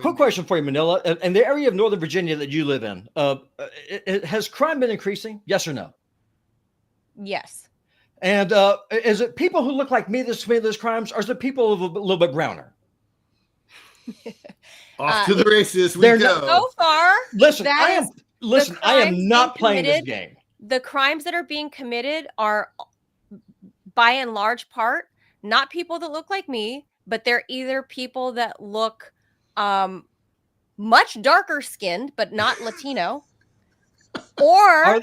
quick question for you, Manila. In the area of Northern Virginia that you live in, has crime been increasing? Yes or no? Yes. And is it people who look like me that commit those crimes, or is it people a little bit browner? Off to the races we go. So far, listen, I am not playing this game. The crimes that are being committed are, by and large part, not people that look like me, but they're either people that look much darker skinned, but not Latino, or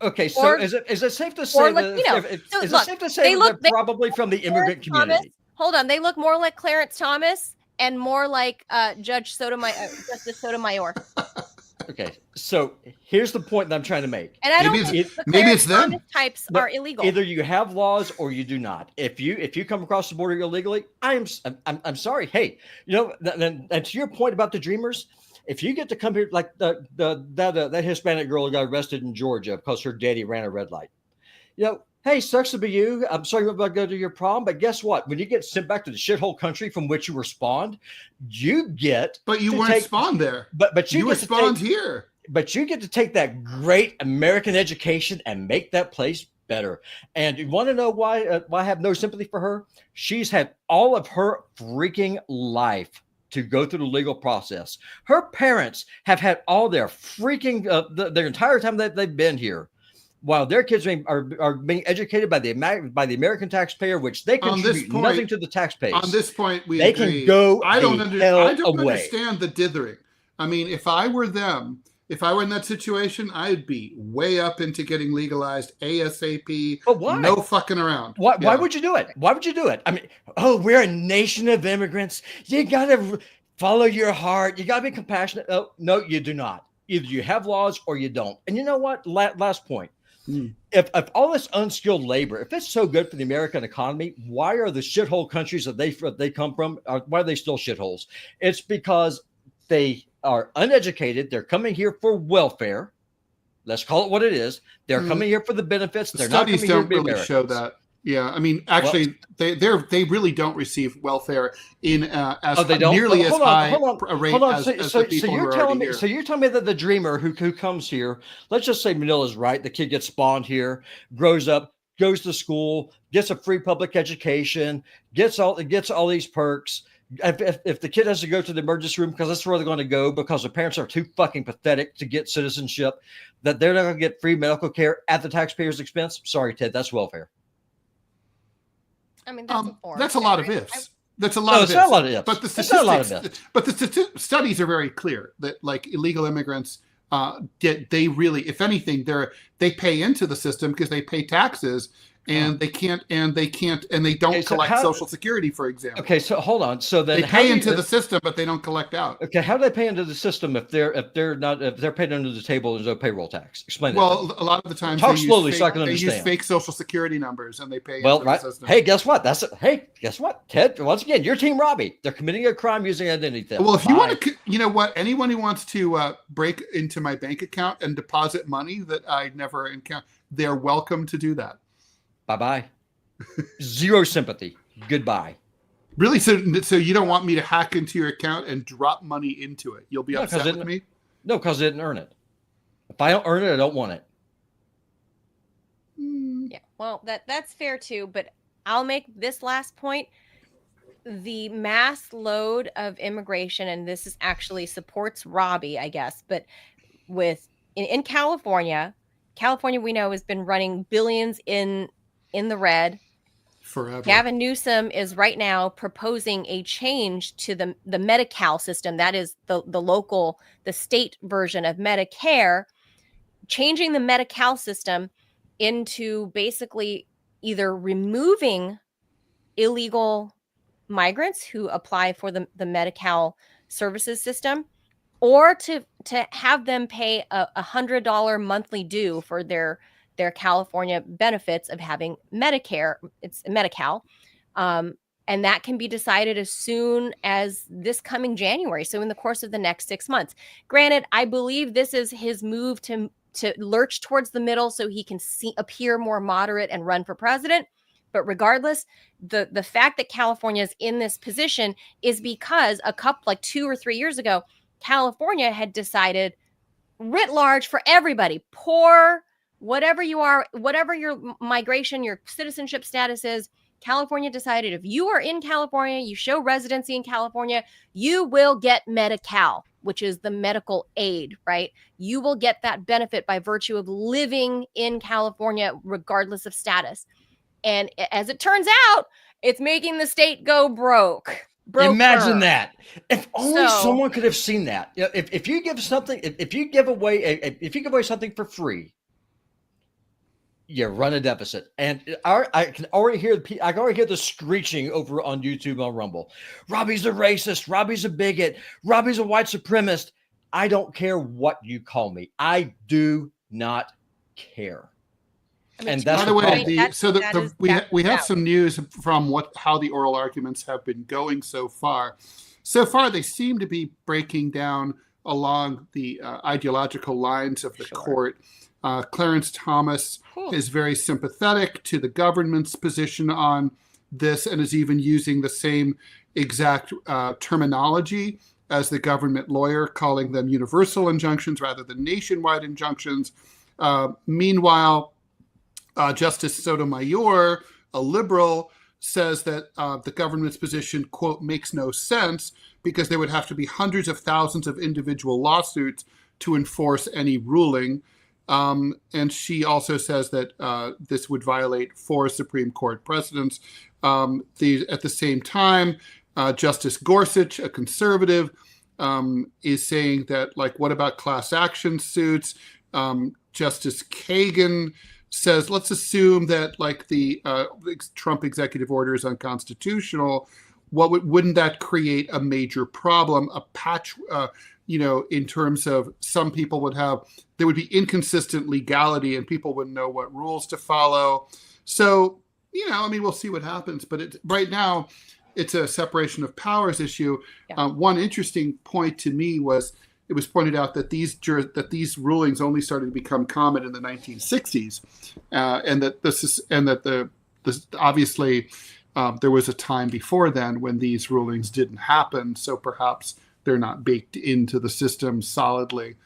is it safe to say that they're probably from the immigrant community? Thomas, hold on, they look more like Clarence Thomas and more like Justice Sotomayor. Okay, so here's the point that I'm trying to make. And I don't think maybe it's them. Types are illegal. Either you have laws or you do not. If you come across the border illegally, I'm sorry. Hey, then to your point about the dreamers, if you get to come here like that Hispanic girl who got arrested in Georgia because her daddy ran a red light, hey, sucks to be you. I'm sorry you're about to go to your prom, but guess what? When you get sent back to the shithole country from which you were spawned, you get. But you weren't spawned there. But you were spawned here. But you get to take that great American education and make that place better. And you want to know why I have no sympathy for her? She's had all of her freaking life to go through the legal process. Her parents have had all their freaking their entire time that they've been here, while their kids are being educated by the American taxpayer, which they contribute nothing to the taxpayers. On this point, they agree. can go. I don't understand the dithering. I mean, if I were them, if I were in that situation, I'd be way up into getting legalized ASAP. But why? No fucking around. Why would you do it? Why would you do it? I mean, we're a nation of immigrants. You gotta follow your heart. You gotta be compassionate. Oh, no, you do not. Either you have laws or you don't. And you know what? Last point. If all this unskilled labor, if it's so good for the American economy, why are the shithole countries that they come from, why are they still shitholes? It's because they are uneducated. They're coming here for welfare. Let's call it what it is. They're coming here for the benefits. They're not coming here to be Americans. Studies don't really show that. Yeah, I mean, actually, they really don't receive welfare in nearly as high a rate as the people who are already here. So you're telling me that the dreamer who comes here, let's just say Manila's right, the kid gets spawned here, grows up, goes to school, gets a free public education, gets all these perks. If the kid has to go to the emergency room because that's where they're going to go because the parents are too fucking pathetic to get citizenship, that they're not going to get free medical care at the taxpayer's expense. Sorry, Ted, that's welfare. I mean, that's a lot of ifs. That's a lot of ifs. Not a lot of ifs. But the statistics, the studies are very clear that like illegal immigrants, they really, if anything, they pay into the system because they pay taxes. And they don't collect Social Security, for example. Okay, so hold on. So then they pay into the system, but they don't collect out. Okay, how do they pay into the system if they're paid under the table? There's no payroll tax. Explain that. Well, a lot of the times talk slowly so I can understand. They use fake Social Security numbers and they pay into the system. Hey, guess what? Guess what, Ted? Once again, your team Robbie. They're committing a crime using identity theft. Well, if you want to, you know what? Anyone who wants to break into my bank account and deposit money that I never encountered, they're welcome to do that. Bye-bye. Zero sympathy. Goodbye. Really? So you don't want me to hack into your account and drop money into it? You'll be upset with me? No, because I didn't earn it. If I don't earn it, I don't want it. Yeah, well, that's fair too. But I'll make this last point. The mass load of immigration, and this is actually supports Robbie, I guess, but in California, we know has been running billions in the red. Forever. Gavin Newsom is right now proposing a change to the Medi-Cal system. That is the state version of Medicare, changing the Medi-Cal system into basically either removing illegal migrants who apply for the Medi-Cal services system, or to have them pay a $100 monthly due for their California benefits of having Medicare. It's Medi-Cal. And that can be decided as soon as this coming January. So in the course of the next 6 months. Granted, I believe this is his move to lurch towards the middle so he can appear more moderate and run for president. But regardless, the fact that California is in this position is because like 2 or 3 years ago, California had decided writ large for everybody, poor, whatever you are, whatever your migration, your citizenship status is, California decided if you are in California, you show residency in California, you will get Medi-Cal, which is the medical aid, right? You will get that benefit by virtue of living in California, regardless of status. And as it turns out, it's making the state go broke. Imagine that. If only someone could have seen that. You know, if you give something, if you give away something for free, you run a deficit. And I can already hear the screeching over on YouTube on Rumble. Robbie's a racist. Robbie's a bigot. Robbie's a white supremacist. I don't care what you call me. I do not care. I mean, and that's by the way, we have some news from how the oral arguments have been going so far. So far, they seem to be breaking down along the ideological lines of the court. Clarence Thomas is very sympathetic to the government's position on this and is even using the same exact terminology as the government lawyer, calling them universal injunctions rather than nationwide injunctions. Meanwhile, Justice Sotomayor, a liberal, says that the government's position, quote, makes no sense because there would have to be hundreds of thousands of individual lawsuits to enforce any ruling. And she also says that this would violate 4 Supreme Court precedents. At the same time, Justice Gorsuch, a conservative, is saying that, like, what about class action suits? Justice Kagan says, let's assume that, like, the Trump executive order is unconstitutional. Wouldn't that create a major problem? A patch, in terms of some people there would be inconsistent legality and people wouldn't know what rules to follow. So, we'll see what happens. But right now, it's a separation of powers issue. Yeah. One interesting point to me was it was pointed out that these rulings only started to become common in the 1960s, and that obviously there was a time before then when these rulings didn't happen. So perhaps they're not baked into the system solidly.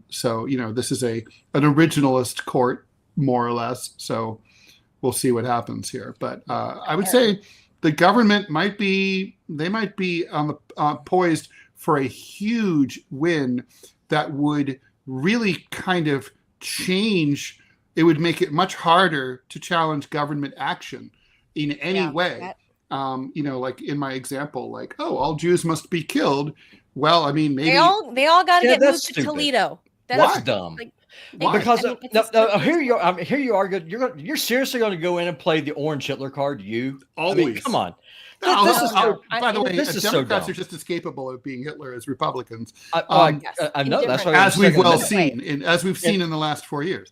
So this is an originalist court, more or less. So we'll see what happens here. But I would say the government might be poised for a huge win that would really kind of change. It would make it much harder to challenge government action in any way. Like in my example, like, all Jews must be killed. Well, I mean, maybe they all got to get moved to Toledo. That's dumb. Why? Because here you are. You're seriously going to go in and play the orange Hitler card? Always. Come on. By the way, Democrats are just as capable of being Hitler as Republicans. I know that's what as we've seen in the last 4 years.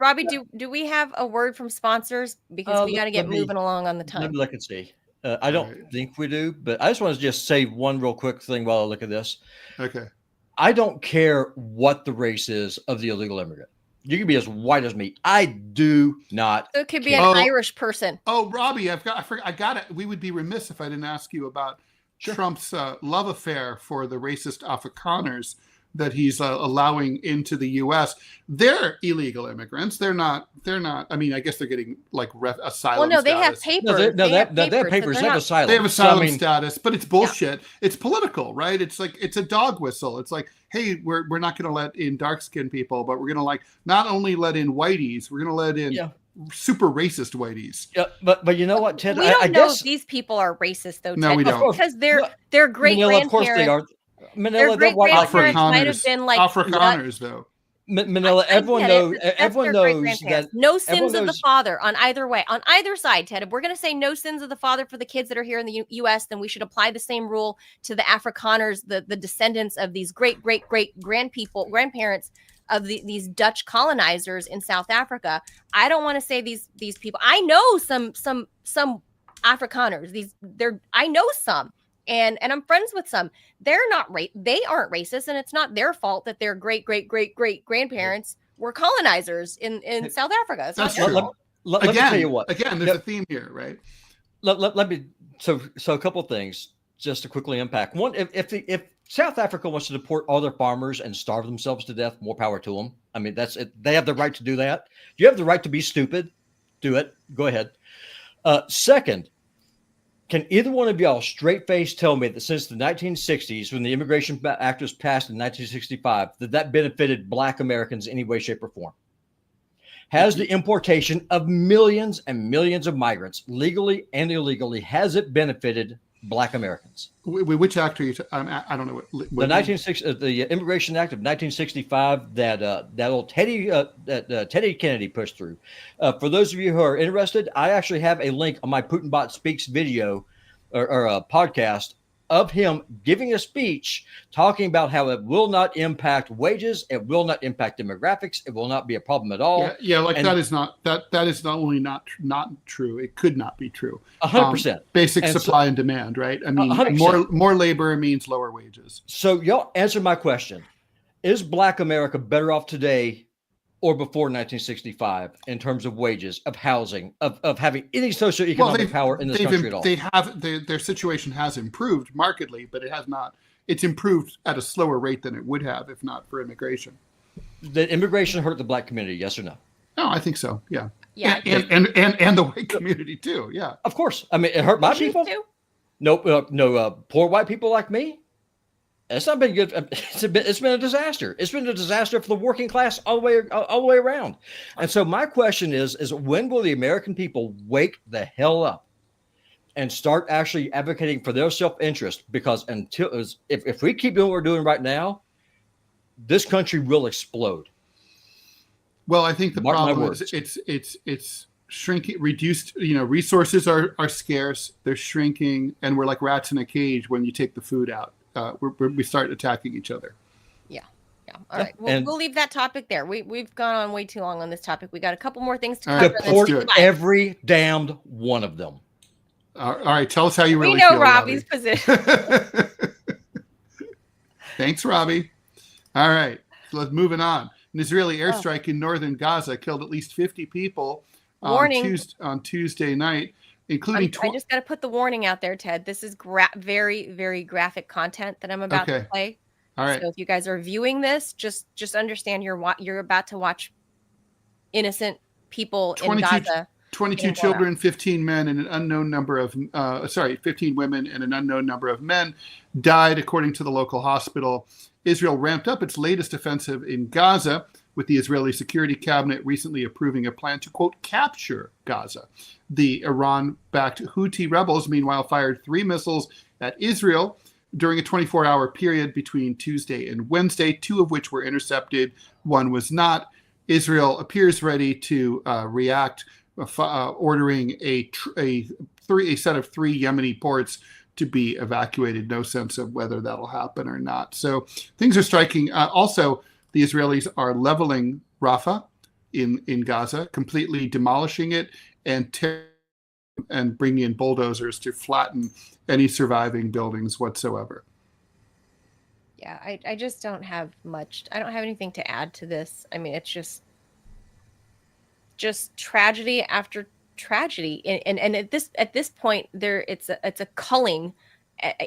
Robbie, do we have a word from sponsors? Because we got to get moving along on the time. Let me look and see. I don't think we do, but I just want to just say one real quick thing while I look at this. Okay. I don't care what the race is of the illegal immigrant. You can be as white as me. I do not. So it could be an Irish person. Oh, Robbie, I got it. We would be remiss if I didn't ask you about Trump's love affair for the racist Afrikaners. that he's allowing into the U.S. They're illegal immigrants. They're not. I mean, I guess they're getting like asylum Well, no, they have status. papers. They have but papers. they're They have not- asylum. They have So, I asylum mean, status, but it's bullshit. It's political, right? It's like it's a dog whistle. It's like, hey, we're not going to let in dark skinned people, but we're going to like not only let in whiteys, we're going to let in super racist whiteys. Yeah, but you know what, Ted? We don't I know guess if these people are racist, though. No, Ted, we don't. because their great Manila, of course they grandparents. are. Manila, Their they're great white. grandparents might have been like Afrikaners, though. Manila, everyone I get it, knows. but that's Everyone their knows great-grandparents. that No everyone sins of the knows- father on either way, on either side, Ted. If we're going to say no sins of the father for the kids that are here in the U.S., then we should apply the same rule to the Afrikaners, the descendants of these great grandparents of these Dutch colonizers in South Africa. I don't want to say these people. I know some Afrikaners. I know some. And I'm friends with some. They aren't racist, and it's not their fault that their great grandparents were colonizers in South Africa. It's That's not their true. fault. Let me tell you what. Again, there's a theme here, right? Let me. So a couple of things just to quickly unpack. One, if South Africa wants to deport all their farmers and starve themselves to death, more power to them. I mean, that's it. They have the right to do that. You have the right to be stupid. Do it. Go ahead. Second, can either one of y'all straight face tell me that since the 1960s, when the Immigration Act was passed in 1965, that benefited Black Americans in any way, shape, or form? Has the importation of millions and millions of migrants, legally and illegally, has it benefited Black Americans? Which act are you? I don't know what. The Immigration Act of 1965 that old Teddy Kennedy pushed through. For those of you who are interested, I actually have a link on my Putin Bot Speaks video or a podcast of him giving a speech talking about how it will not impact wages, it will not impact demographics, it will not be a problem at all. That is not only not true. It could not be true. 100%. Basic supply and demand, right? I mean, 100%. more labor means lower wages. So y'all answer my question: is Black America better off today or before 1965 in terms of wages, of housing, of having any socioeconomic power in this country at all? Their situation has improved markedly, but it has not. It's improved at a slower rate than it would have if not for immigration. Did immigration hurt the Black community? Yes or no? No, I think so. Yeah. Yeah. And the white community too. Yeah. Of course. I mean, it hurt my people. No, poor white people like me. It's not been good. It's been a disaster. It's been a disaster for the working class all the way around. And so my question is when will the American people wake the hell up and start actually advocating for their self-interest? Because if we keep doing what we're doing right now, this country will explode. Well, I think the problem is it's shrinking, reduced. Resources are scarce. They're shrinking, and we're like rats in a cage when you take the food out. We start attacking each other. Yeah. All right. We'll leave that topic there. We've gone on way too long on this topic. We got a couple more things to cover. Deport every damned one of them. All right. Tell us how you really feel. We know feel, Robbie's position. Thanks, Robbie. All right. So let's moving on. An Israeli airstrike in northern Gaza killed at least 50 people on Tuesday night. Including I just got to put the warning out there, Ted. This is very, very graphic content that I'm about to play. All right. So if you guys are viewing this, just understand you're about to watch innocent people in Gaza. 22 children, 15 men, and an unknown number of 15 women and an unknown number of men died, according to the local hospital. Israel ramped up its latest offensive in Gaza, with the Israeli Security Cabinet recently approving a plan to, quote, capture Gaza. The Iran-backed Houthi rebels, meanwhile, fired 3 missiles at Israel during a 24-hour period between Tuesday and Wednesday, 2 of which were intercepted, 1 was not. Israel appears ready to react, ordering a set of 3 Yemeni ports to be evacuated. No sense of whether that'll happen or not. So things are striking. Also, the Israelis are leveling Rafah in Gaza, completely demolishing it and bringing in bulldozers to flatten any surviving buildings whatsoever. Yeah, I just don't have much. I don't have anything to add to this. I mean, it's just tragedy after tragedy, and at this point, it's a culling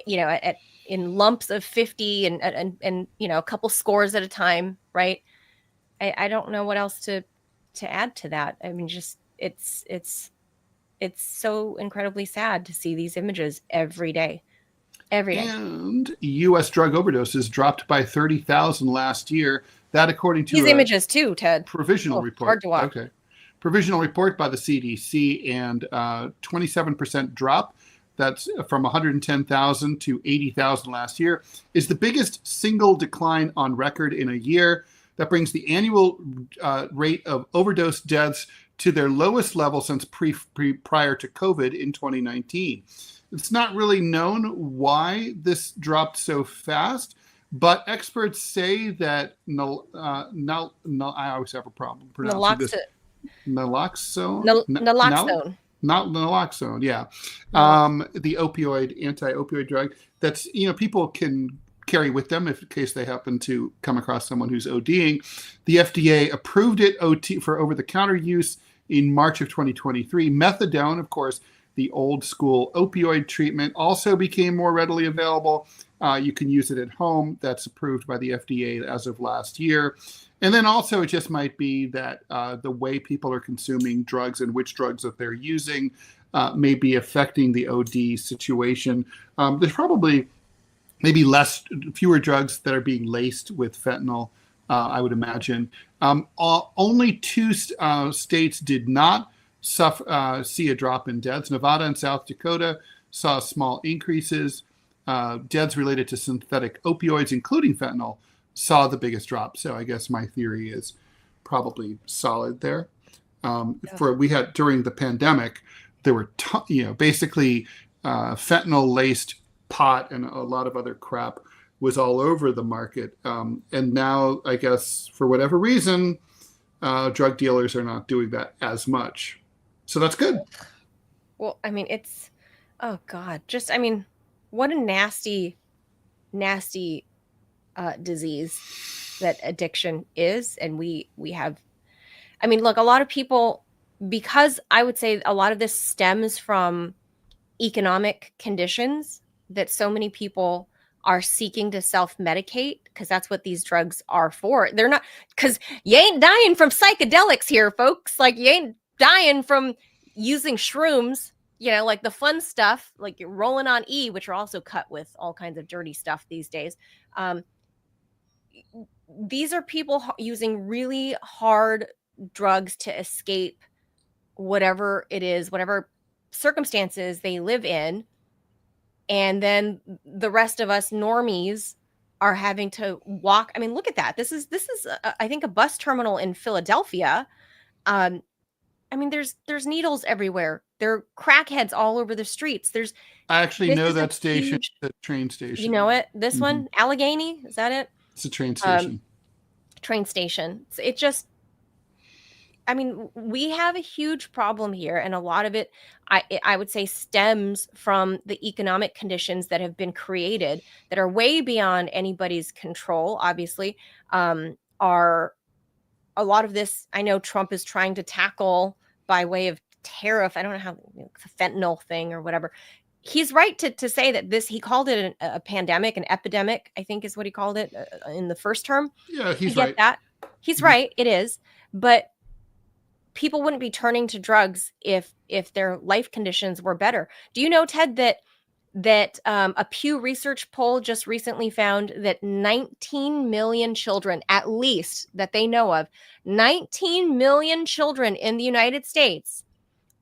in lumps of 50 and a couple scores at a time, right? I don't know what else to add to that. I mean, just it's so incredibly sad to see these images every day. And U.S. drug overdoses dropped by 30,000 last year. That, according to these images too, Ted. Provisional report. Hard to watch. Okay. Provisional report by the CDC, and 27% drop. That's from 110,000 to 80,000 last year, is the biggest single decline on record in a year. That brings the annual rate of overdose deaths to their lowest level since prior to COVID in 2019. It's not really known why this dropped so fast, but experts say that I always have a problem pronouncing this. Naloxone? Naloxone, yeah. The anti-opioid drug that's, people can carry with them in case they happen to come across someone who's ODing. The FDA approved it for over-the-counter use in March of 2023. Methadone, of course, the old school opioid treatment, also became more readily available. You can use it at home. That's approved by the FDA as of last year. And then also it just might be that the way people are consuming drugs and which drugs that they're using may be affecting the OD situation. There's probably maybe fewer drugs that are being laced with fentanyl, I would imagine. Only 2 states did not see a drop in deaths. Nevada and South Dakota saw small increases. Deaths related to synthetic opioids, including fentanyl, saw the biggest drop. So I guess my theory is probably solid there. We had during the pandemic, there were basically fentanyl laced pot and a lot of other crap was all over the market. And now I guess for whatever reason, drug dealers are not doing that as much. So that's good. Well, I mean, oh God, what a nasty disease that addiction is. And we have, look, a lot of people, because I would say a lot of this stems from economic conditions that so many people are seeking to self-medicate, because that's what these drugs are for. They're not, because you ain't dying from psychedelics here, folks. Like, you ain't dying from using shrooms, like the fun stuff, like you're rolling on E, which are also cut with all kinds of dirty stuff these days. These are people using really hard drugs to escape whatever it is, whatever circumstances they live in. And then the rest of us normies are having to walk. I mean, look at that. This is I think a bus terminal in Philadelphia. There's needles everywhere. There are crackheads all over the streets. I actually know that station, the train station. You know it? This one, Allegheny, is that it? It's a train station. Train station. It just, we have a huge problem here, and a lot of it, I would say, stems from the economic conditions that have been created that are way beyond anybody's control. Obviously, are a lot of this. I know Trump is trying to tackle by way of tariff. I don't know how, the fentanyl thing or whatever. He's right to say that he called it a pandemic, an epidemic, I think is what he called it in the first term. Yeah, he's right. That. He's right. It is. But people wouldn't be turning to drugs if their life conditions were better. Do you know, Ted, that a Pew Research poll just recently found that 19 million children, at least that they know of, 19 million children in the United States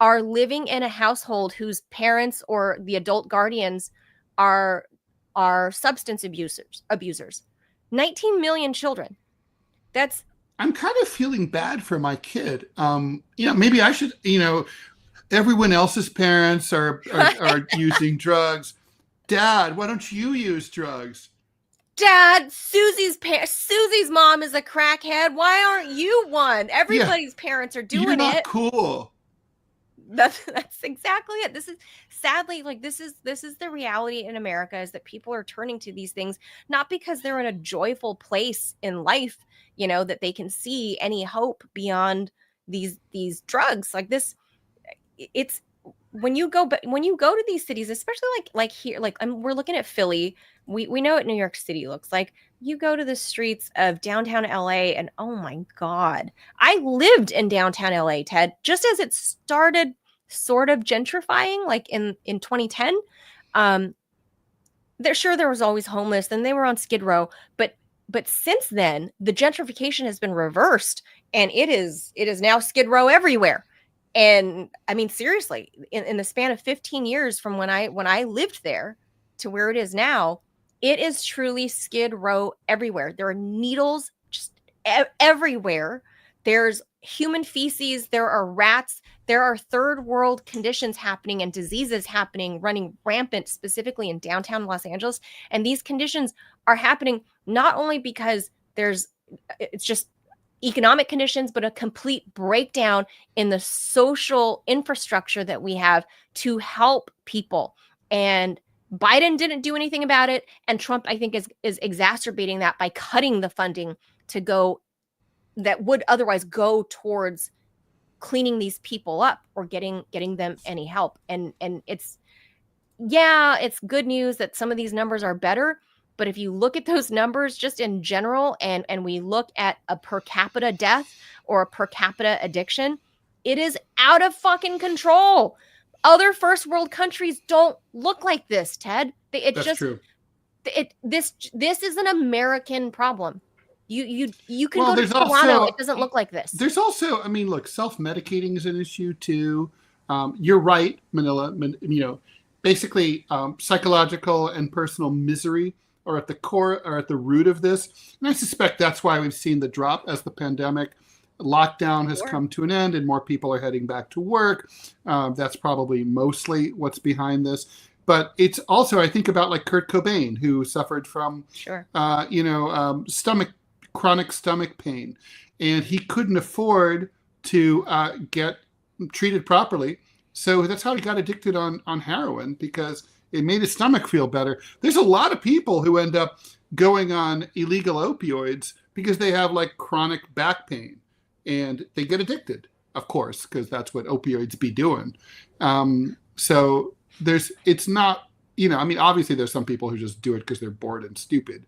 are living in a household whose parents or the adult guardians are substance abusers. 19 million children. I'm kind of feeling bad for my kid. Maybe I should, everyone else's parents are using drugs. Dad, why don't you use drugs? Dad, Susie's mom is a crackhead. Why aren't you one? Everybody's parents are doing it. You're not cool. That's exactly it. This is sadly, this is the reality in America, is that people are turning to these things not because they're in a joyful place in life, that they can see any hope beyond these drugs like this. when you go to these cities, especially like here, like we're looking at Philly, we know what New York City looks like. You go to the streets of downtown LA, and oh my God, I lived in downtown LA, Ted, just as it started sort of gentrifying, like in 2010. There was always homeless, and they were on Skid Row, but since then the gentrification has been reversed, and it is now Skid Row everywhere. And I mean, seriously, in the span of 15 years from when I lived there to where it is now, it is truly Skid Row everywhere. There are needles just everywhere. There's human feces. There are rats. There are third world conditions happening and diseases happening, running rampant, specifically in downtown Los Angeles. And these conditions are happening not only because it's just economic conditions, but a complete breakdown in the social infrastructure that we have to help people. And Biden didn't do anything about it. And Trump, I think, is exacerbating that by cutting the funding that would otherwise go towards cleaning these people up or getting them any help. And it's good news that some of these numbers are better. But if you look at those numbers just in general, and we look at a per capita death or a per capita addiction, it is out of fucking control. Other first world countries don't look like this, Ted. That's true. This is an American problem. You can go to Toronto. Also, it doesn't look like this. There's also, I mean, look, self-medicating is an issue too. You're right, Manila. Basically, psychological and personal misery are at the core, are at the root of this. And I suspect that's why we've seen the drop as the pandemic lockdown has come to an end and more people are heading back to work. That's probably mostly what's behind this. But it's also, I think about like Kurt Cobain, who suffered from, chronic stomach pain, and he couldn't afford to get treated properly. So that's how he got addicted on heroin, because it made his stomach feel better. There's a lot of people who end up going on illegal opioids because they have like chronic back pain, and they get addicted, of course, because that's what opioids be doing. So it's not, I mean, obviously there's some people who just do it because they're bored and stupid.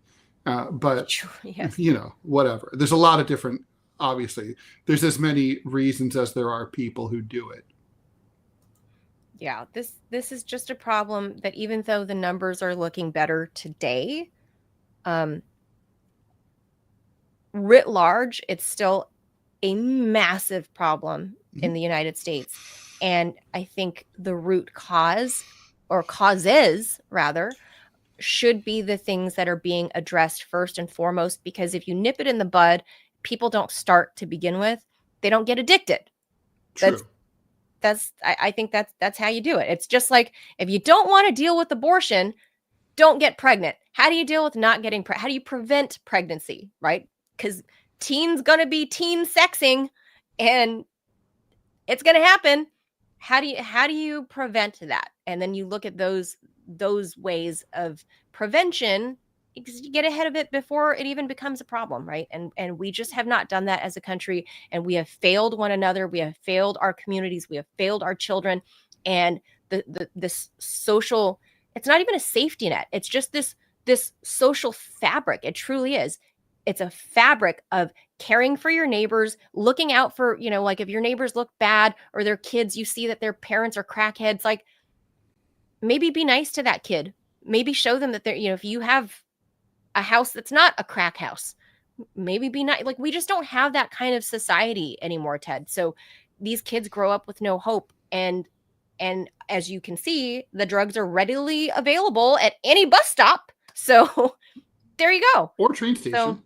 But, yes. Whatever. There's a lot of different, obviously, there's as many reasons as there are people who do it. Yeah, this is just a problem that even though the numbers are looking better today, writ large, it's still a massive problem in the United States. And I think the root cause, or causes rather, should be the things that are being addressed first and foremost, because if you nip it in the bud, people don't start to begin with. They don't get addicted. True. I think that's how you do it. It's just like, if you don't want to deal with abortion, don't get pregnant. How do you deal with not getting pregnant? How do you prevent pregnancy, right? Because teens gonna be teen sexing, and it's gonna happen. How do you prevent that? And then you look at those ways of prevention, because you get ahead of it before it even becomes a problem, right? And we just have not done that as a country, and we have failed one another. We have failed our communities. We have failed our children, and this social, it's not even a safety net. It's just this social fabric. It truly is. It's a fabric of caring for your neighbors, looking out for, like if your neighbors look bad or their kids, you see that their parents are crackheads, like maybe be nice to that kid. Maybe show them that they're, if you have a house that's not a crack house, maybe be nice. Like, we just don't have that kind of society anymore, Ted. So these kids grow up with no hope. And as you can see, the drugs are readily available at any bus stop. So there you go. Or train station. So,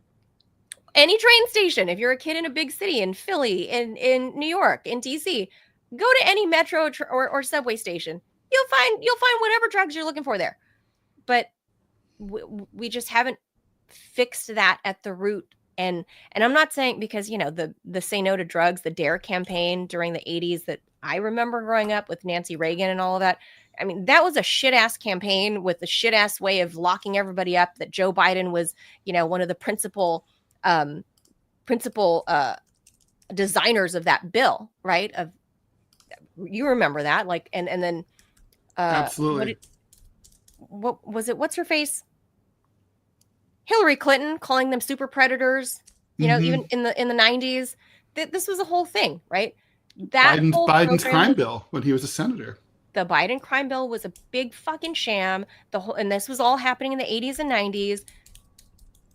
any train station. If you're a kid in a big city, in Philly, in New York, in DC, go to any metro or subway station. You'll find whatever drugs you're looking for there. But we just haven't fixed that at the root. And I'm not saying, because the Say No to Drugs, the DARE campaign during the 80s that I remember growing up with Nancy Reagan and all of that. I mean, that was a shit ass campaign with a shit ass way of locking everybody up, that Joe Biden was, one of the principal designers of that bill, right? You remember that, like, and then Absolutely. what was it? What's her face? Hillary Clinton calling them super predators. You know, even in the 90s, this was a whole thing, right? That whole Biden's program, crime bill when he was a senator. the Biden crime bill was a big fucking sham. And this was all happening in the 80s and 90s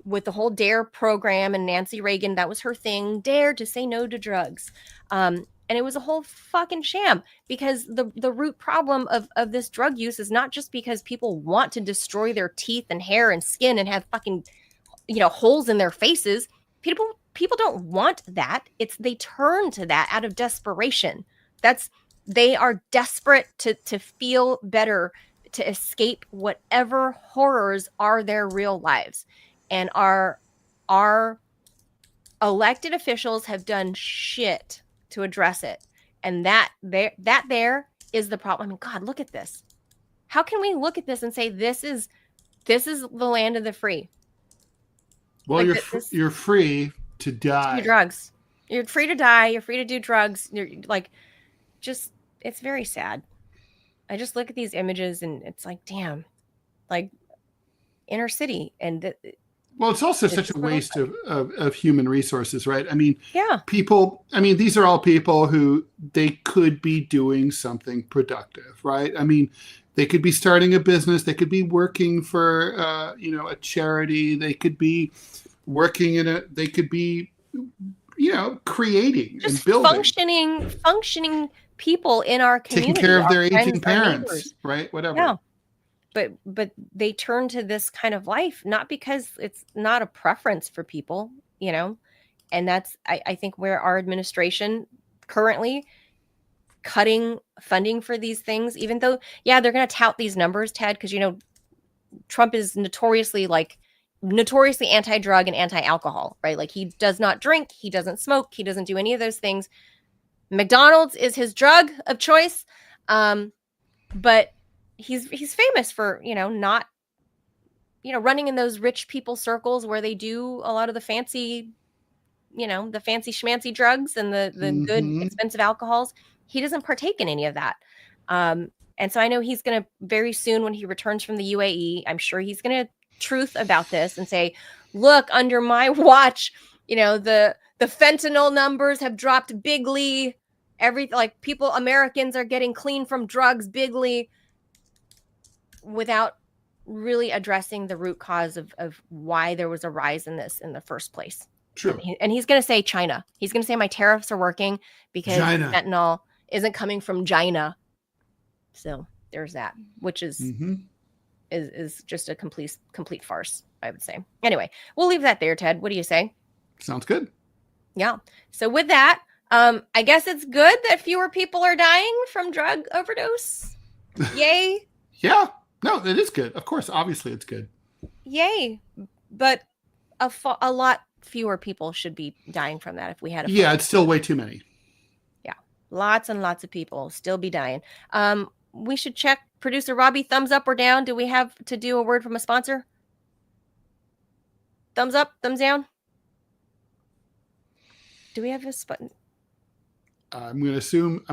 with the whole DARE program, and Nancy Reagan, that was her thing, dare to say no to drugs. And it was a whole fucking sham, because the root problem of this drug use is not just because people want to destroy their teeth and hair and skin and have fucking, holes in their faces. People don't want that. They turn to that out of desperation. They are desperate to feel better, to escape whatever horrors are their real lives. And our elected officials have done shit to address it. And that there is the problem. I mean, God, look at this. How can we look at this and say this is the land of the free? Well, you're free to die. To do drugs. You're free to die. You're free to do drugs. You're like, it's very sad. I just look at these images and it's like, damn, like inner city. And well, it's also such a waste of human resources, right? I mean, yeah, these are all people who they could be doing something productive, right? I mean, they could be starting a business. They could be working for, a charity. They could be working they could be, creating just and building. functioning people in our community. Taking care of their friends, aging parents, right? Whatever. Yeah. But they turn to this kind of life, not because it's not a preference for people, and that's, I think, where our administration currently cutting funding for these things, even though, yeah, they're going to tout these numbers, Ted, because, Trump is notoriously anti-drug and anti-alcohol, right? Like, he does not drink, he doesn't smoke, he doesn't do any of those things. McDonald's is his drug of choice. But he's famous for, not, running in those rich people circles where they do a lot of the fancy, the fancy schmancy drugs and the good expensive alcohols. He doesn't partake in any of that. And so I know he's going to very soon, when he returns from the UAE, I'm sure he's going to truth about this and say, look, under my watch, the fentanyl numbers have dropped bigly. Americans are getting clean from drugs bigly, without really addressing the root cause of why there was a rise in this in the first place. True. And he's going to say China. He's going to say my tariffs are working because fentanyl isn't coming from China. So there's that, which is just a complete farce, I would say. Anyway, we'll leave that there, Ted. What do you say? Sounds good. Yeah. So with that, I guess it's good that fewer people are dying from drug overdose. Yay. Yeah. No, it is good. Of course, obviously it's good. Yay. But a lot fewer people should be dying from that if we had it's still way too many. Yeah. Lots and lots of people still be dying. We should check producer Robbie, thumbs up or down. Do we have to do a word from a sponsor? Thumbs up, thumbs down? Do we have a button? I'm going to assume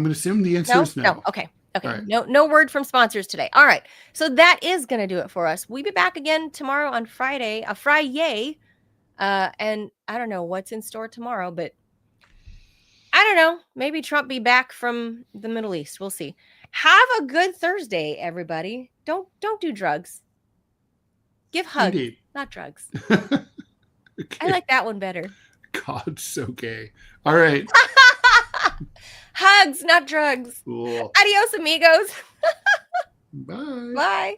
the answer is no. No. Okay. Right. No word from sponsors today. All right. So that is going to do it for us. We'll be back again tomorrow on Friday, and I don't know what's in store tomorrow, but I don't know. Maybe Trump be back from the Middle East. We'll see. Have a good Thursday, everybody. Don't do drugs. Give hugs, Indeed. Not drugs. Okay. I like that one better. God, so gay. All right. Hugs, not drugs. Cool. Adios, amigos. Bye. Bye.